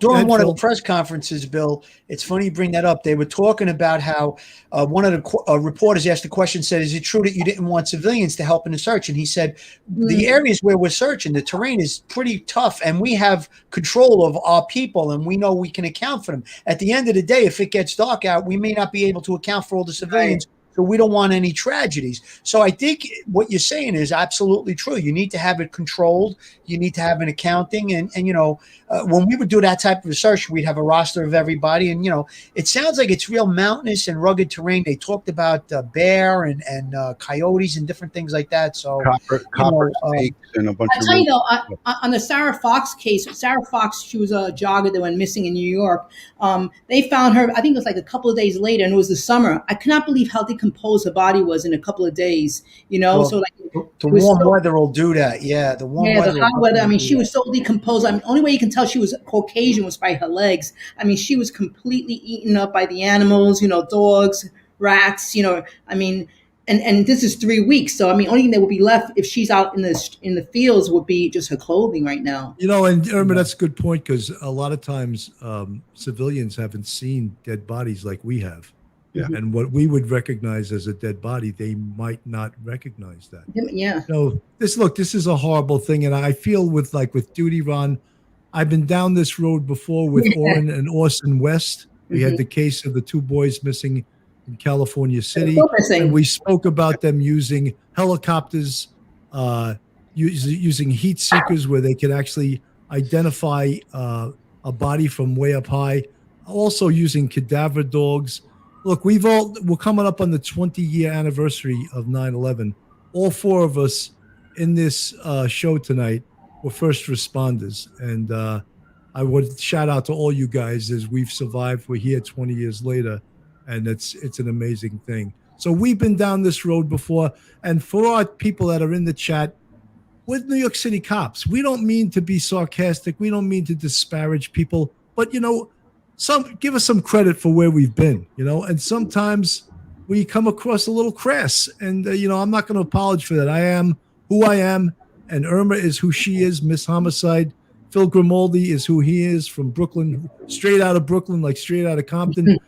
During one of the press conferences, Bill, it's funny you bring that up. They were talking about how one of the reporters asked the question, said, is it true that you didn't want civilians to help in the search? And he said, the areas where we're searching, the terrain is pretty tough, and we have control of our people, and we know we can account for them. At the end of the day, if it gets dark out, we may not be able to account for all the civilians. So we don't want any tragedies. So I think what you're saying is absolutely true. You need to have it controlled. You need to have an accounting. And when we would do that type of research, we'd have a roster of everybody. And, it sounds like it's real mountainous and rugged terrain. They talked about bear and coyotes and different things like that. So copper snakes and a bunch I'll tell you though, on the Sarah Fox case, Sarah Fox, she was a jogger that went missing in New York. They found her, I think it was like a couple of days later, and it was the summer. I cannot believe how decomposed her body was in a couple of days, Well, so like the warm weather will do that. Yeah, the warm weather. The hot weather. I mean, she was so decomposed. I mean, only way you can tell she was Caucasian was by her legs. I mean, she was completely eaten up by the animals, dogs, rats, I mean, and this is 3 weeks. So, I mean, only thing that would be left if she's out in the fields would be just her clothing right now. And Irma, that's a good point, because a lot of times civilians haven't seen dead bodies like we have. Yeah. And what we would recognize as a dead body, they might not recognize that. Yeah. So this is a horrible thing. And I feel with Duty Ron, I've been down this road before with Orrin and Orson West. We had the case of the two boys missing in California City. And we spoke about them using helicopters, using heat seekers where they could actually identify a body from way up high. Also using cadaver dogs. Look, we're coming up on the 20-year anniversary of 9/11. All four of us in this show tonight were first responders. And I would shout out to all you guys as we've survived. We're here 20 years later, and it's an amazing thing. So we've been down this road before. And for our people that are in the chat, with New York City cops, we don't mean to be sarcastic. We don't mean to disparage people. But, give us some credit for where we've been, and sometimes we come across a little crass, and, I'm not going to apologize for that. I am who I am, and Irma is who she is, Miss Homicide. Phil Grimaldi is who he is, from Brooklyn, straight out of Brooklyn, like straight out of Compton.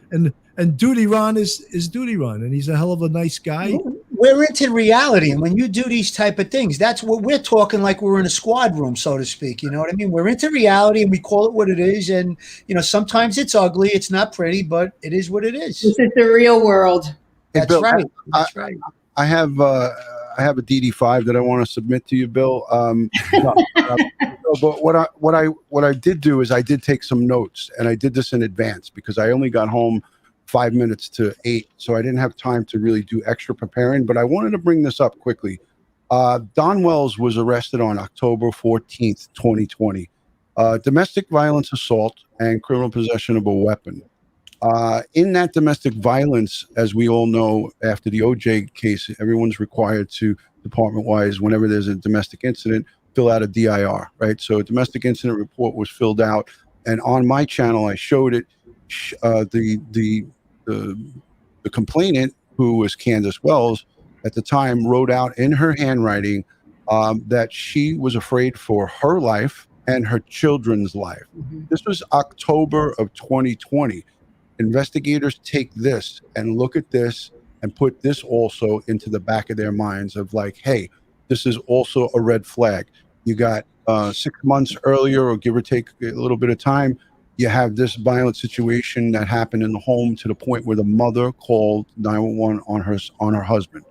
And Duty Ron is Duty Ron, and he's a hell of a nice guy. We're into reality, and when you do these type of things, that's what we're talking like we're in a squad room, so to speak. You know what I mean? We're into reality, and we call it what it is. And sometimes it's ugly, it's not pretty, but it is what it is. This is the real world. That's Bill, right. That's right. I have a DD5 that I want to submit to you, Bill. But what I did do is I did take some notes, and I did this in advance because I only got home 5 minutes to 8, so I didn't have time to really do extra preparing, but I wanted to bring this up quickly. Don Wells was arrested on October 14th, 2020. Domestic violence assault and criminal possession of a weapon. In that domestic violence, as we all know, after the OJ case, everyone's required to, department-wise, whenever there's a domestic incident, fill out a DIR, right? So a domestic incident report was filled out, and on my channel, I showed it. The complainant, who was Candace Wells at the time, wrote out in her handwriting that she was afraid for her life and her children's life. This was October of 2020. Investigators take this and look at this and put this also into the back of their minds of like, hey, this is also a red flag. You got 6 months earlier, or give or take a little bit of time, you have this violent situation that happened in the home to the point where the mother called 911 on her husband.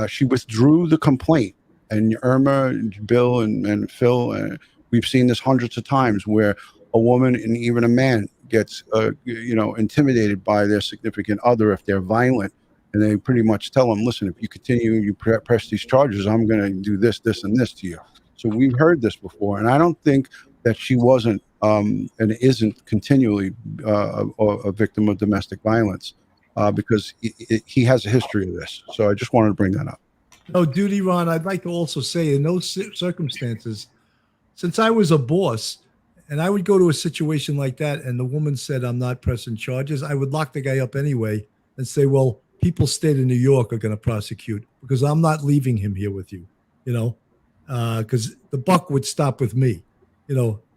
She withdrew the complaint, and Irma, Bill, and Phil, we've seen this hundreds of times where a woman and even a man gets intimidated by their significant other if they're violent, and they pretty much tell them, listen, if you continue, you press these charges, I'm going to do this, this, and this to you. So we've heard this before, and I don't think that she wasn't and isn't continually a victim of domestic violence because he has a history of this. So I just wanted to bring that up. No, Duty Ron, I'd like to also say in those circumstances, since I was a boss and I would go to a situation like that and the woman said, I'm not pressing charges, I would lock the guy up anyway and say, well, people state of New York are going to prosecute because I'm not leaving him here with you, because the buck would stop with me.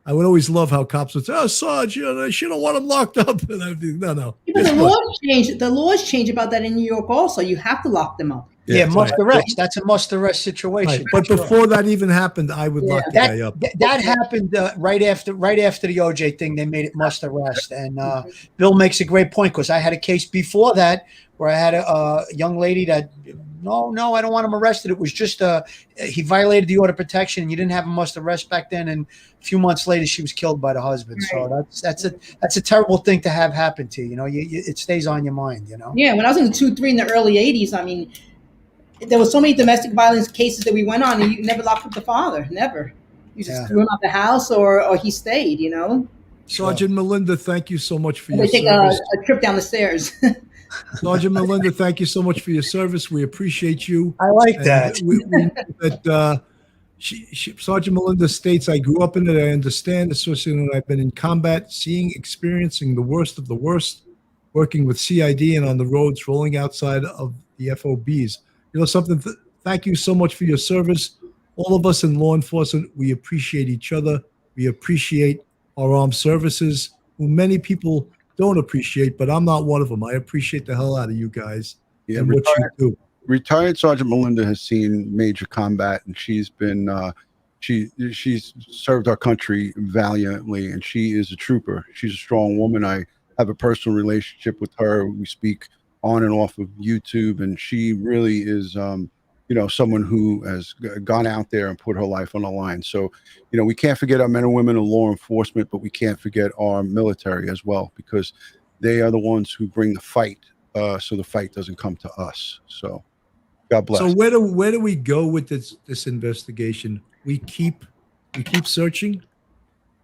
I would always love how cops would say, oh, Sarge, I should have want him locked up. And I'd be, no. But the laws change about that in New York also. You have to lock them up. Yeah, must arrest. That's a must arrest situation. Right. But before that even happened, I would lock the guy up. That happened right after the OJ thing. They made it must arrest. And Bill makes a great point because I had a case before that where I had a young lady that, no, I don't want him arrested. It was just he violated the order of protection. You didn't have a must arrest back then, and a few months later she was killed by the husband. Right. So that's a terrible thing to have happen to you. It stays on your mind. Yeah, when I was in the 2-3 in the early '80s, I mean, there was so many domestic violence cases that we went on, and you never locked up the father. Never. You just threw him out the house, or he stayed. Sergeant Melinda, thank you so much for your service. Take a trip down the stairs. Sergeant Melinda, thank you so much for your service. We appreciate you. I like that. Sergeant Melinda states, I grew up in it. I understand, especially when I've been in combat, experiencing the worst of the worst, working with CID and on the roads, rolling outside of the FOBs. Thank you so much for your service. All of us in law enforcement, we appreciate each other. We appreciate our armed services, who many people don't appreciate, but I'm not one of them. I appreciate the hell out of you guys and what you do. Retired Sergeant Melinda has seen major combat, and she's been she's served our country valiantly, and she is a trooper. She's a strong woman. I have a personal relationship with her. We speak on and off of YouTube, and she really is someone who has gone out there and put her life on the line. So we can't forget our men and women in law enforcement, but we can't forget our military as well, because they are the ones who bring the fight, so the fight doesn't come to us. So God bless. So where do we go with this investigation? We keep searching,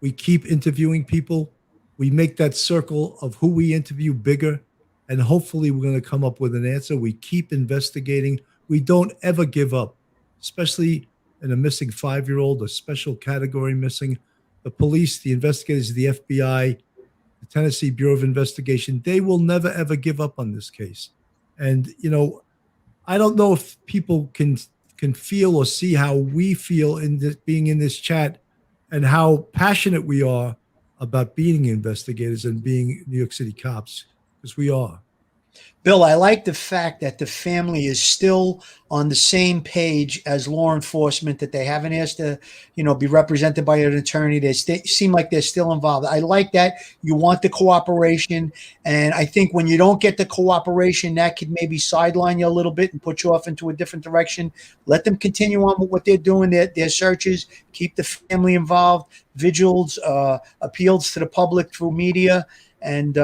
we keep interviewing people, we make that circle of who we interview bigger, and hopefully we're going to come up with an answer. We keep investigating. We don't ever give up, especially in a missing 5-year-old, a special category missing. The police, the investigators, the FBI, the Tennessee Bureau of Investigation, they will never, ever give up on this case. And, I don't know if people can feel or see how we feel in this, being in this chat, and how passionate we are about being investigators and being New York City cops, because we are. Bill, I like the fact that the family is still on the same page as law enforcement, that they haven't asked to, be represented by an attorney. They seem like they're still involved. I like that. You want the cooperation. And I think when you don't get the cooperation, that could maybe sideline you a little bit and put you off into a different direction. Let them continue on with what they're doing, their searches, keep the family involved, vigils, appeals to the public through media, and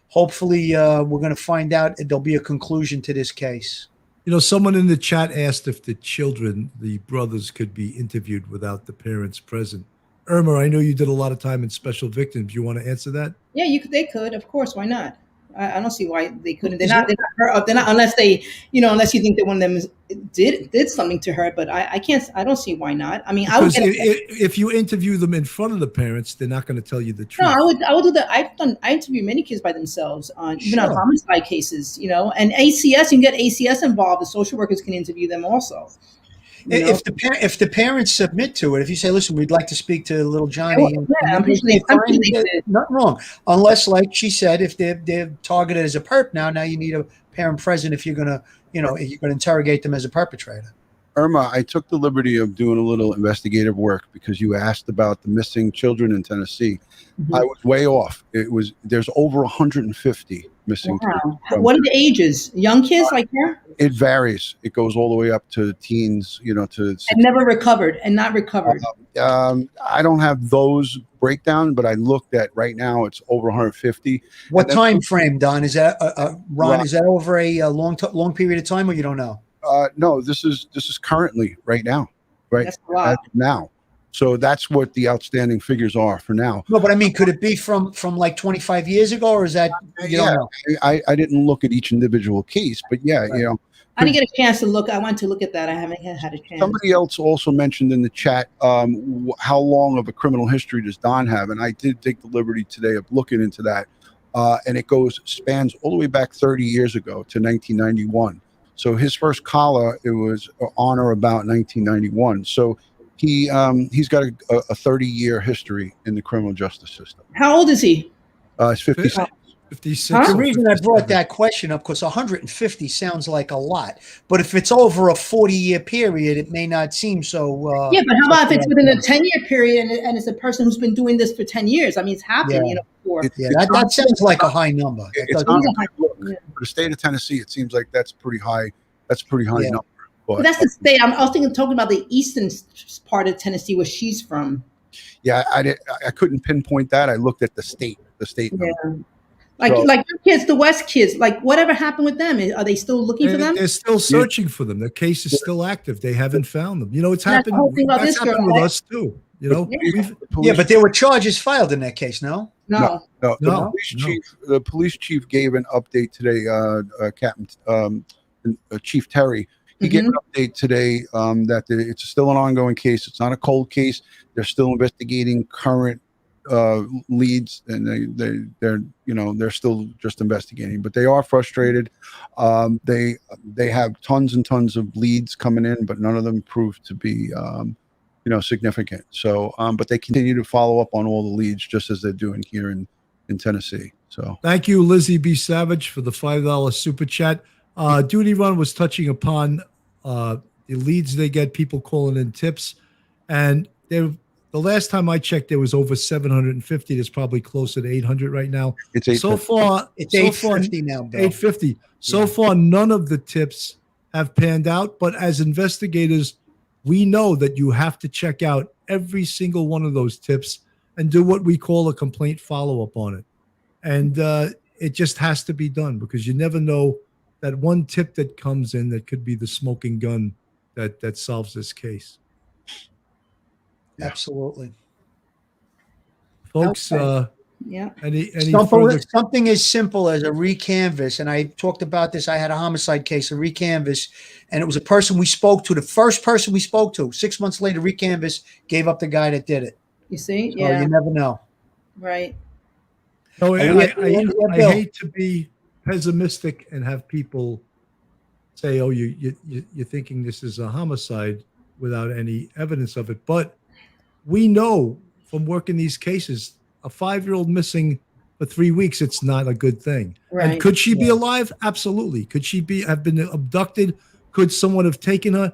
hopefully we're going to find out there'll be a conclusion to this case. You know, someone in the chat asked if the children, the brothers, could be interviewed without the parents present. Irma, I know you did a lot of time in special victims. You want to answer that? Yeah, they could, of course. Why not? I don't see why they couldn't. Is They're not unless they, unless you think that one of them did something to her. But I can't. I don't see why not. I mean, I would Because if you interview them in front of the parents, they're not going to tell you the truth. no, I would do that. I interview many kids by themselves on even on Sure. homicide cases. And ACS, you can get ACS involved. The social workers can interview them also. If the parents submit to it, if you say, "Listen, we'd like to speak to little Johnny," I'm pretty sure they did. nothing wrong. Unless, like she said, if they're targeted as a perp now you need a parent present if you're gonna interrogate them as a perpetrator. Irma, I took the liberty of doing a little investigative work because you asked about the missing children in Tennessee. Mhm. I was way off. There's over 150 missing Wow. kids. What are the ages? Young kids like her? It varies. It goes all the way up to teens, to And never recovered and not recovered. I don't have those breakdowns, but I looked at right now it's over 150. What time frame, Don? Is that Ron? Is that over a long period of time, or you don't know? No, this is currently right now, right? That's a lot. Now. So that's what the outstanding figures are for now. No, but I mean, could it be from like 25 years ago, or is that you don't know? I didn't look at each individual case, but yeah, Right. I didn't get a chance to look. I want to look at that. I haven't had a chance. Somebody else also mentioned in the chat, how long of a criminal history does Don have? And I did take the liberty today of looking into that. And it spans all the way back 30 years ago to 1991. So his first collar, it was on or about 1991. So he's got a 30-year history in the criminal justice system. How old is he? It's 56. 56. Huh? The or reason I brought 57. that question up because 150 sounds like a lot, but if it's over a 40-year period, it may not seem so. Yeah, but how about if it's within a 10-year period and it's a person who's been doing this for 10 years? I mean, it's happened, Yeah. Before. Yeah, that sounds like a high number. It's That not doesn't- a high look. Yeah. For the state of Tennessee, it seems like that's pretty high. That's a pretty high Yeah. number. But that's the state. I was talking about the eastern part of Tennessee where she's from. Yeah, I couldn't pinpoint that. I looked at the state number. Yeah. Like your kids, the West kids, like whatever happened with them? Are they still looking for them? They're still searching for them. The case is still active. They haven't found them. It's That's the happened. whole thing about That's this girl, happened with right? us too. Yeah. Yeah, but there were charges filed in that case, no? No. No, No. the police chief gave an update today. Captain Chief Terry, he gave an update today that it's still an ongoing case. It's not a cold case. They're still investigating current leads, and they're still just investigating. But they are frustrated. They have tons and tons of leads coming in, but none of them prove to be significant. So, but they continue to follow up on all the leads, just as they're doing here in Tennessee. So, Thank you, Lizzie B. Savage, for the $5 super chat. Duty Run was touching upon the leads they get, people calling in tips, and the last time I checked, there was over 750. There's probably closer to 800 right now. it's So far, It's 850 now, Bill. 850. So Yeah. far, none of the tips have panned out. But as investigators, we know that you have to check out every single one of those tips and do what we call a complaint follow-up on it. And it just has to be done because you never know that one tip that comes in that could be the smoking gun that solves this case. Absolutely. Folks, Okay. Yeah. any further? Something as simple as a recanvass, and I talked about this. I had a homicide case, a recanvass, and it was a person we spoke to, the first person we spoke to. 6 months later, recanvass gave up the guy that did it. You see? So Yeah. you never know. Right. No, Are we at the end yet, I Bill? hate to be pessimistic and have people say, "Oh, you're thinking this is a homicide," without any evidence of it. But we know from working these cases, a 5-year-old missing for 3 weeks, it's not a good thing. Right. And could she be alive? Absolutely. Could she have been abducted? Could someone have taken her?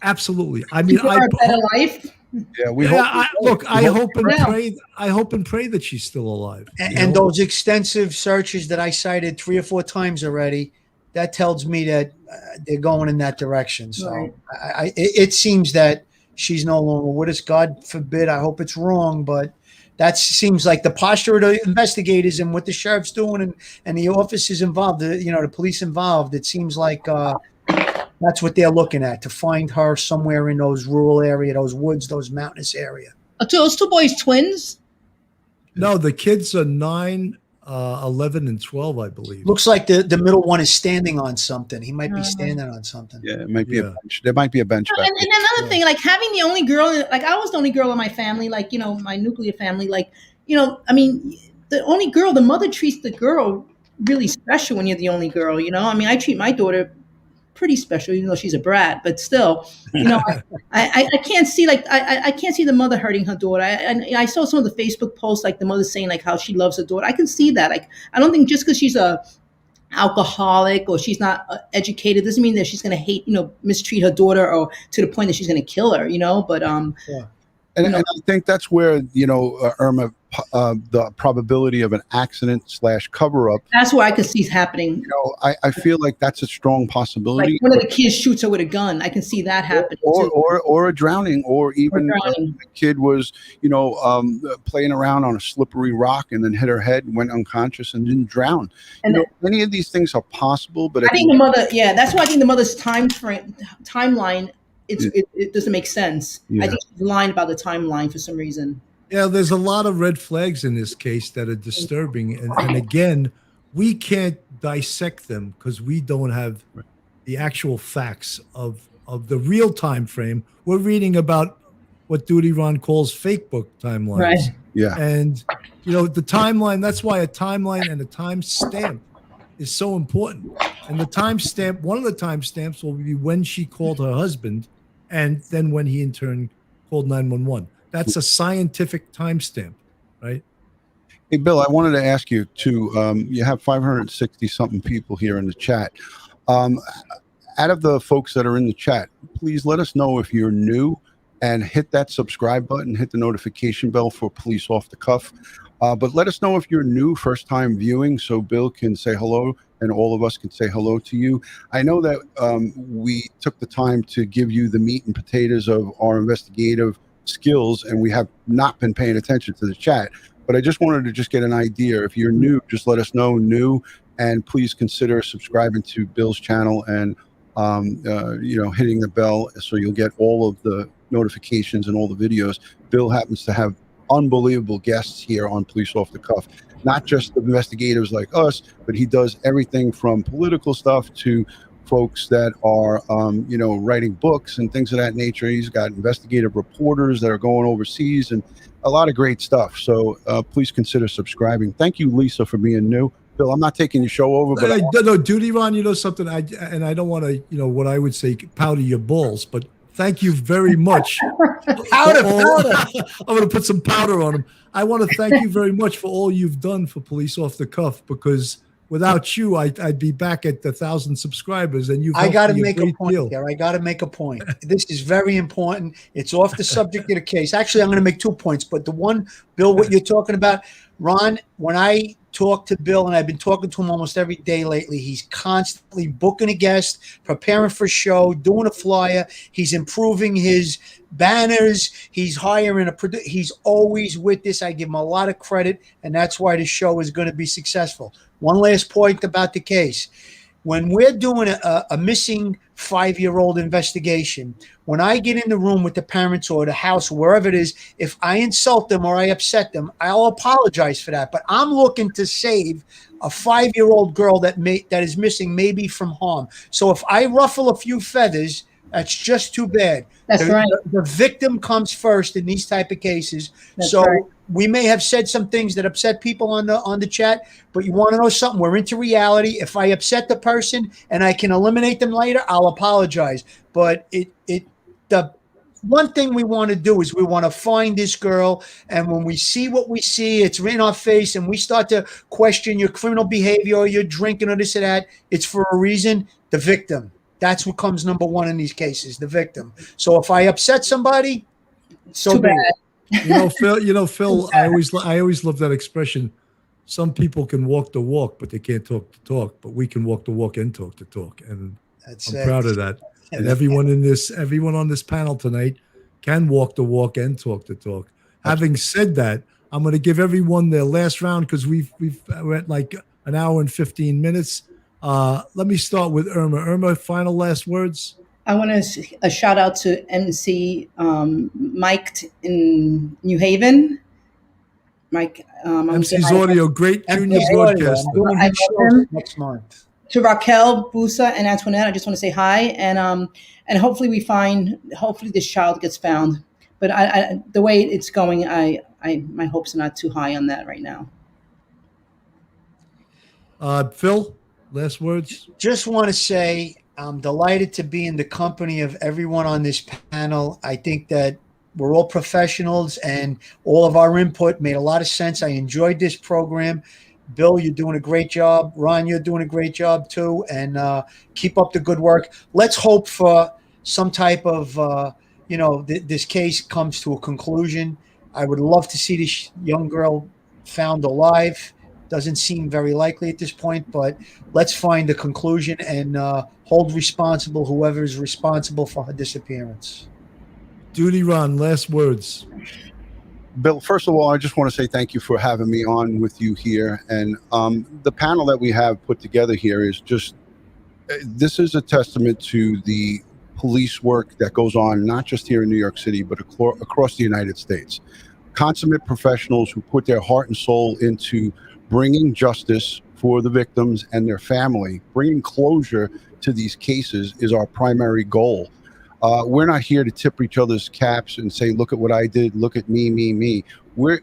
Absolutely. I mean, Give her a better life. yeah, we yeah, hope. I hope and Yeah. pray. I hope and pray that she's still alive. And those extensive searches that I cited 3 or 4 times already, that tells me that they're going in that direction. So Right. it seems that she's no longer with us. God forbid. I hope it's wrong, but That seems like the posture of the investigators and what the sheriff's doing and the officers involved, the police involved. It seems like that's what they're looking at, to find her somewhere in those rural area, those woods, those mountainous area. Are those two boys twins? No, the kids are 9, 11, and 12, I believe. Looks like the middle one is standing on something. He might be standing on something. Yeah, it might be a bench. There might be a bench back And another thing, like having the only girl, like I was the only girl in my family, like, my nuclear family, like, I mean, the only girl, the mother treats the girl really special when you're the only girl, I mean, I treat my daughter pretty special, even though she's a brat, but still, I can't see I can't see the mother hurting her daughter. I saw some of the Facebook posts, like the mother saying like how she loves her daughter. I can see that. Like, I don't think just because she's a alcoholic or she's not educated doesn't mean that she's going to hate, mistreat her daughter or to the point that she's going to kill her, but Yeah. And I think that's where, Irma, the probability of an accident / cover-up. That's where I can see it happening. I feel like that's a strong possibility. Like one of the kids shoots her with a gun. I can see that happening. Or a drowning, or even the kid was, playing around on a slippery rock and then hit her head, went unconscious, and didn't drown. And any of these things are possible, but I think the mother, that's why I think the mother's timeline. It doesn't make sense. Yeah. I think she's lying about the timeline for some reason. Yeah, there's a lot of red flags in this case that are disturbing. And again, we can't dissect them because we don't have the actual facts of the real time frame. We're reading about what Duty Ron calls fake book timelines. Right. Yeah. And, the timeline, that's why a timeline and a time stamp is so important. And the timestamp, one of the timestamps will be when she called her husband and then when he in turn called 911. That's a scientific timestamp, right? Hey, Bill, I wanted to ask you too. You have 560 something people here in the chat. Out of the folks that are in the chat, please let us know if you're new and hit that subscribe button, hit the notification bell for Police Off the Cuff. But let us know if you're new, first time viewing, so Bill can say hello and all of us can say hello to you. I know that we took the time to give you the meat and potatoes of our investigative skills, and we have not been paying attention to the chat. But I just wanted to get an idea. If you're new, just let us know new, and please consider subscribing to Bill's channel and hitting the bell so you'll get all of the notifications and all the videos. Bill happens to have unbelievable guests here on Police Off the Cuff, not just the investigators like us, but he does everything from political stuff to folks that are writing books and things of that nature. He's got investigative reporters that are going overseas and a lot of great stuff. So please consider subscribing. Thank you, Lisa, for being new. Bill, I'm not taking your show over, but no, Duty Ron, something, I don't want to, what I would say, powder your balls, but thank you very much. Powder. I'm going to put some powder on them. I want to thank you very much for all you've done for Police Off the Cuff, because without you, I'd be back at 1,000 subscribers, and you've I got to me make a point deal. there. I got to make a point. This is very important. It's off the subject of the case. Actually, I'm going to make 2 points, but the one, Bill, what you're talking about, Ron, when I talk to Bill, and I've been talking to him almost every day lately, he's constantly booking a guest, preparing for a show, doing a flyer. He's improving his banners. He's hiring he's always with this. I give him a lot of credit, and that's why the show is going to be successful. One last point about the case. When we're doing a missing 5-year-old investigation, when I get in the room with the parents or the house, wherever it is, if I insult them or I upset them, I'll apologize for that. But I'm looking to save a 5-year-old girl that is missing, maybe from harm. So if I ruffle a few feathers, that's just too bad. That's right. The victim comes first in these type of cases. That's so right. we may have said some things that upset people on the chat, but you want to know something? We're into reality. If I upset the person and I can eliminate them later, I'll apologize. But the one thing we want to do is we want to find this girl, and when we see what we see, it's in our face, and we start to question your criminal behavior or your drinking or this or that, it's for a reason. The victim. That's what comes number one in these cases, the victim. So if I upset somebody, so Too bad. Phil, I always love that expression. Some people can walk the walk, but they can't talk the talk. But we can walk the walk and talk the talk, and I'm proud of that. And everyone on this panel tonight can walk the walk and talk the talk. Having said that, I'm going to give everyone their last round because we're at like an hour and 15 minutes. Let me start with Irma. Irma, final last words. I want to a shout out to MC Mike in New Haven. Mike, I want to say MC's hi. Audio, great junior MC Audio. broadcaster. I'm doing I his love shows him. next month. To Raquel, Busa, and Antoinette, I just want to say hi, and hopefully hopefully this child gets found. But the way it's going, my hopes are not too high on that right now. Phil, last words. Just want to say I'm delighted to be in the company of everyone on this panel. I think that we're all professionals and all of our input made a lot of sense. I enjoyed this program. Bill, you're doing a great job. Ron, you're doing a great job too. And keep up the good work. Let's hope for some type of, this case comes to a conclusion. I would love to see this young girl found alive. Doesn't seem very likely at this point, but let's find a conclusion and hold responsible whoever is responsible for her disappearance. Duty Ron, last words. Bill, first of all, I just want to say thank you for having me on with you here. And the panel that we have put together here is just, this is a testament to the police work that goes on, not just here in New York City, but across the United States. Consummate professionals who put their heart and soul into bringing justice for the victims and their family, bringing closure to these cases is our primary goal. We're not here to tip each other's caps and say, look at what I did, look at me.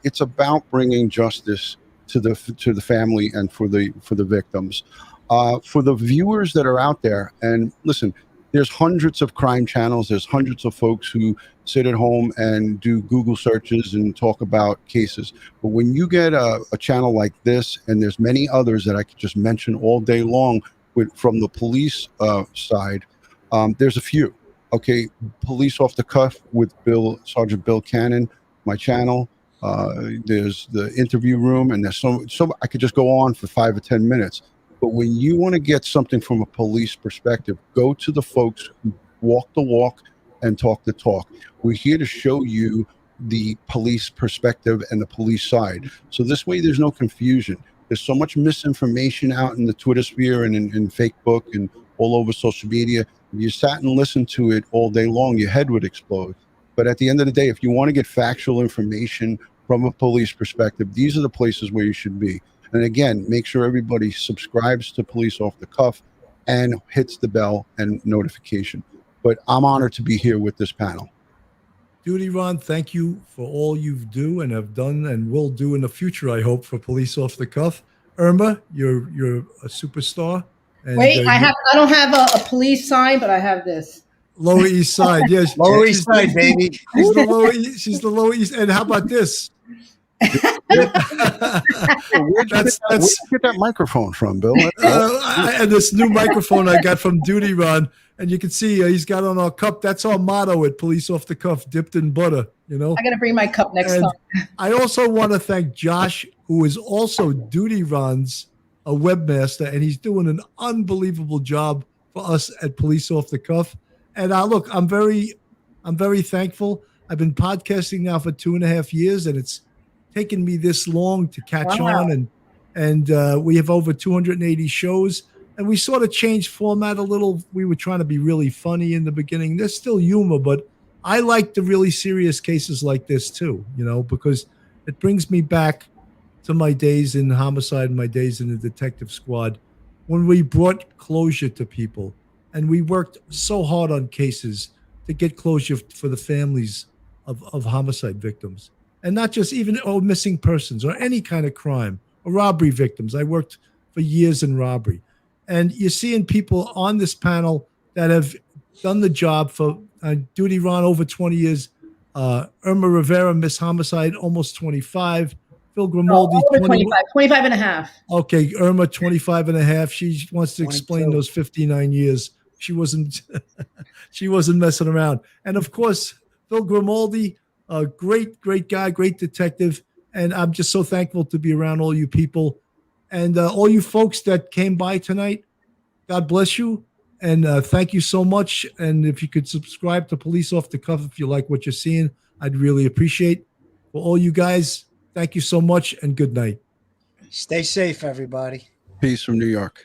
It's about bringing justice to the family and for the victims. For the viewers that are out there, and listen, there's hundreds of crime channels, there's hundreds of folks who sit at home and do Google searches and talk about cases. But when you get a channel like this, and there's many others that I could just mention all day long from the police side, there's a few. Okay, Police Off the Cuff with Sergeant Bill Cannon, my channel. There's the interview room, and there's so I could just go on for 5 or 10 minutes. But when you want to get something from a police perspective, go to the folks who walk the walk and talk the talk. We're here to show you the police perspective and the police side. So this way there's no confusion. There's so much misinformation out in the Twitter sphere and in Facebook and all over social media. If you sat and listened to it all day long, your head would explode. But at the end of the day, if you want to get factual information from a police perspective, these are the places where you should be. And again, make sure everybody subscribes to Police Off the Cuff and hits the bell and notification. But I'm honored to be here with this panel. Duty Ron, thank you for all you do and have done and will do in the future, I hope, for Police Off the Cuff. Irma, you're a superstar. And, Wait, I don't have a police sign, but I have this. Lower East Side, yes. Lower East Side, baby. She's the Lower East. And how about this? Where'd you get that microphone from, Bill? And this new microphone I got from Duty Ron, and you can see he's got on our cup. That's our motto at Police Off the Cuff, dipped in butter. You know, I got to bring my cup next time. I also want to thank Josh, who is also Duty Ron's a webmaster, and he's doing an unbelievable job for us at Police Off the Cuff. And look, I'm very thankful. I've been podcasting now for 2.5 years, and it's taken me this long to catch on. And we have over 280 shows, and we sort of changed format a little. We were trying to be really funny in the beginning. There's still humor, but I like the really serious cases like this too, you know, because it brings me back to my days in homicide, my days in the detective squad, when we brought closure to people, and we worked so hard on cases to get closure for the families of homicide victims, and not just even missing persons or any kind of crime or robbery victims. I worked for years in robbery, and you're seeing people on this panel that have done the job for Duty Ron over 20 years. Irma Rivera, Miss Homicide, almost 25. Phil Grimaldi, 25 and a half. Okay, Irma, 25 and a half. She wants to explain 22. those 59 years. She wasn't messing around. And of course, Phil Grimaldi, a great guy, great detective. And I'm just so thankful to be around all you people. And all you folks that came by tonight, God bless you. And thank you so much. And if you could subscribe to Police Off the Cuff if you like what you're seeing, I'd really appreciate. For all you guys, Thank you so much and good night. Stay safe, everybody. Peace from New York.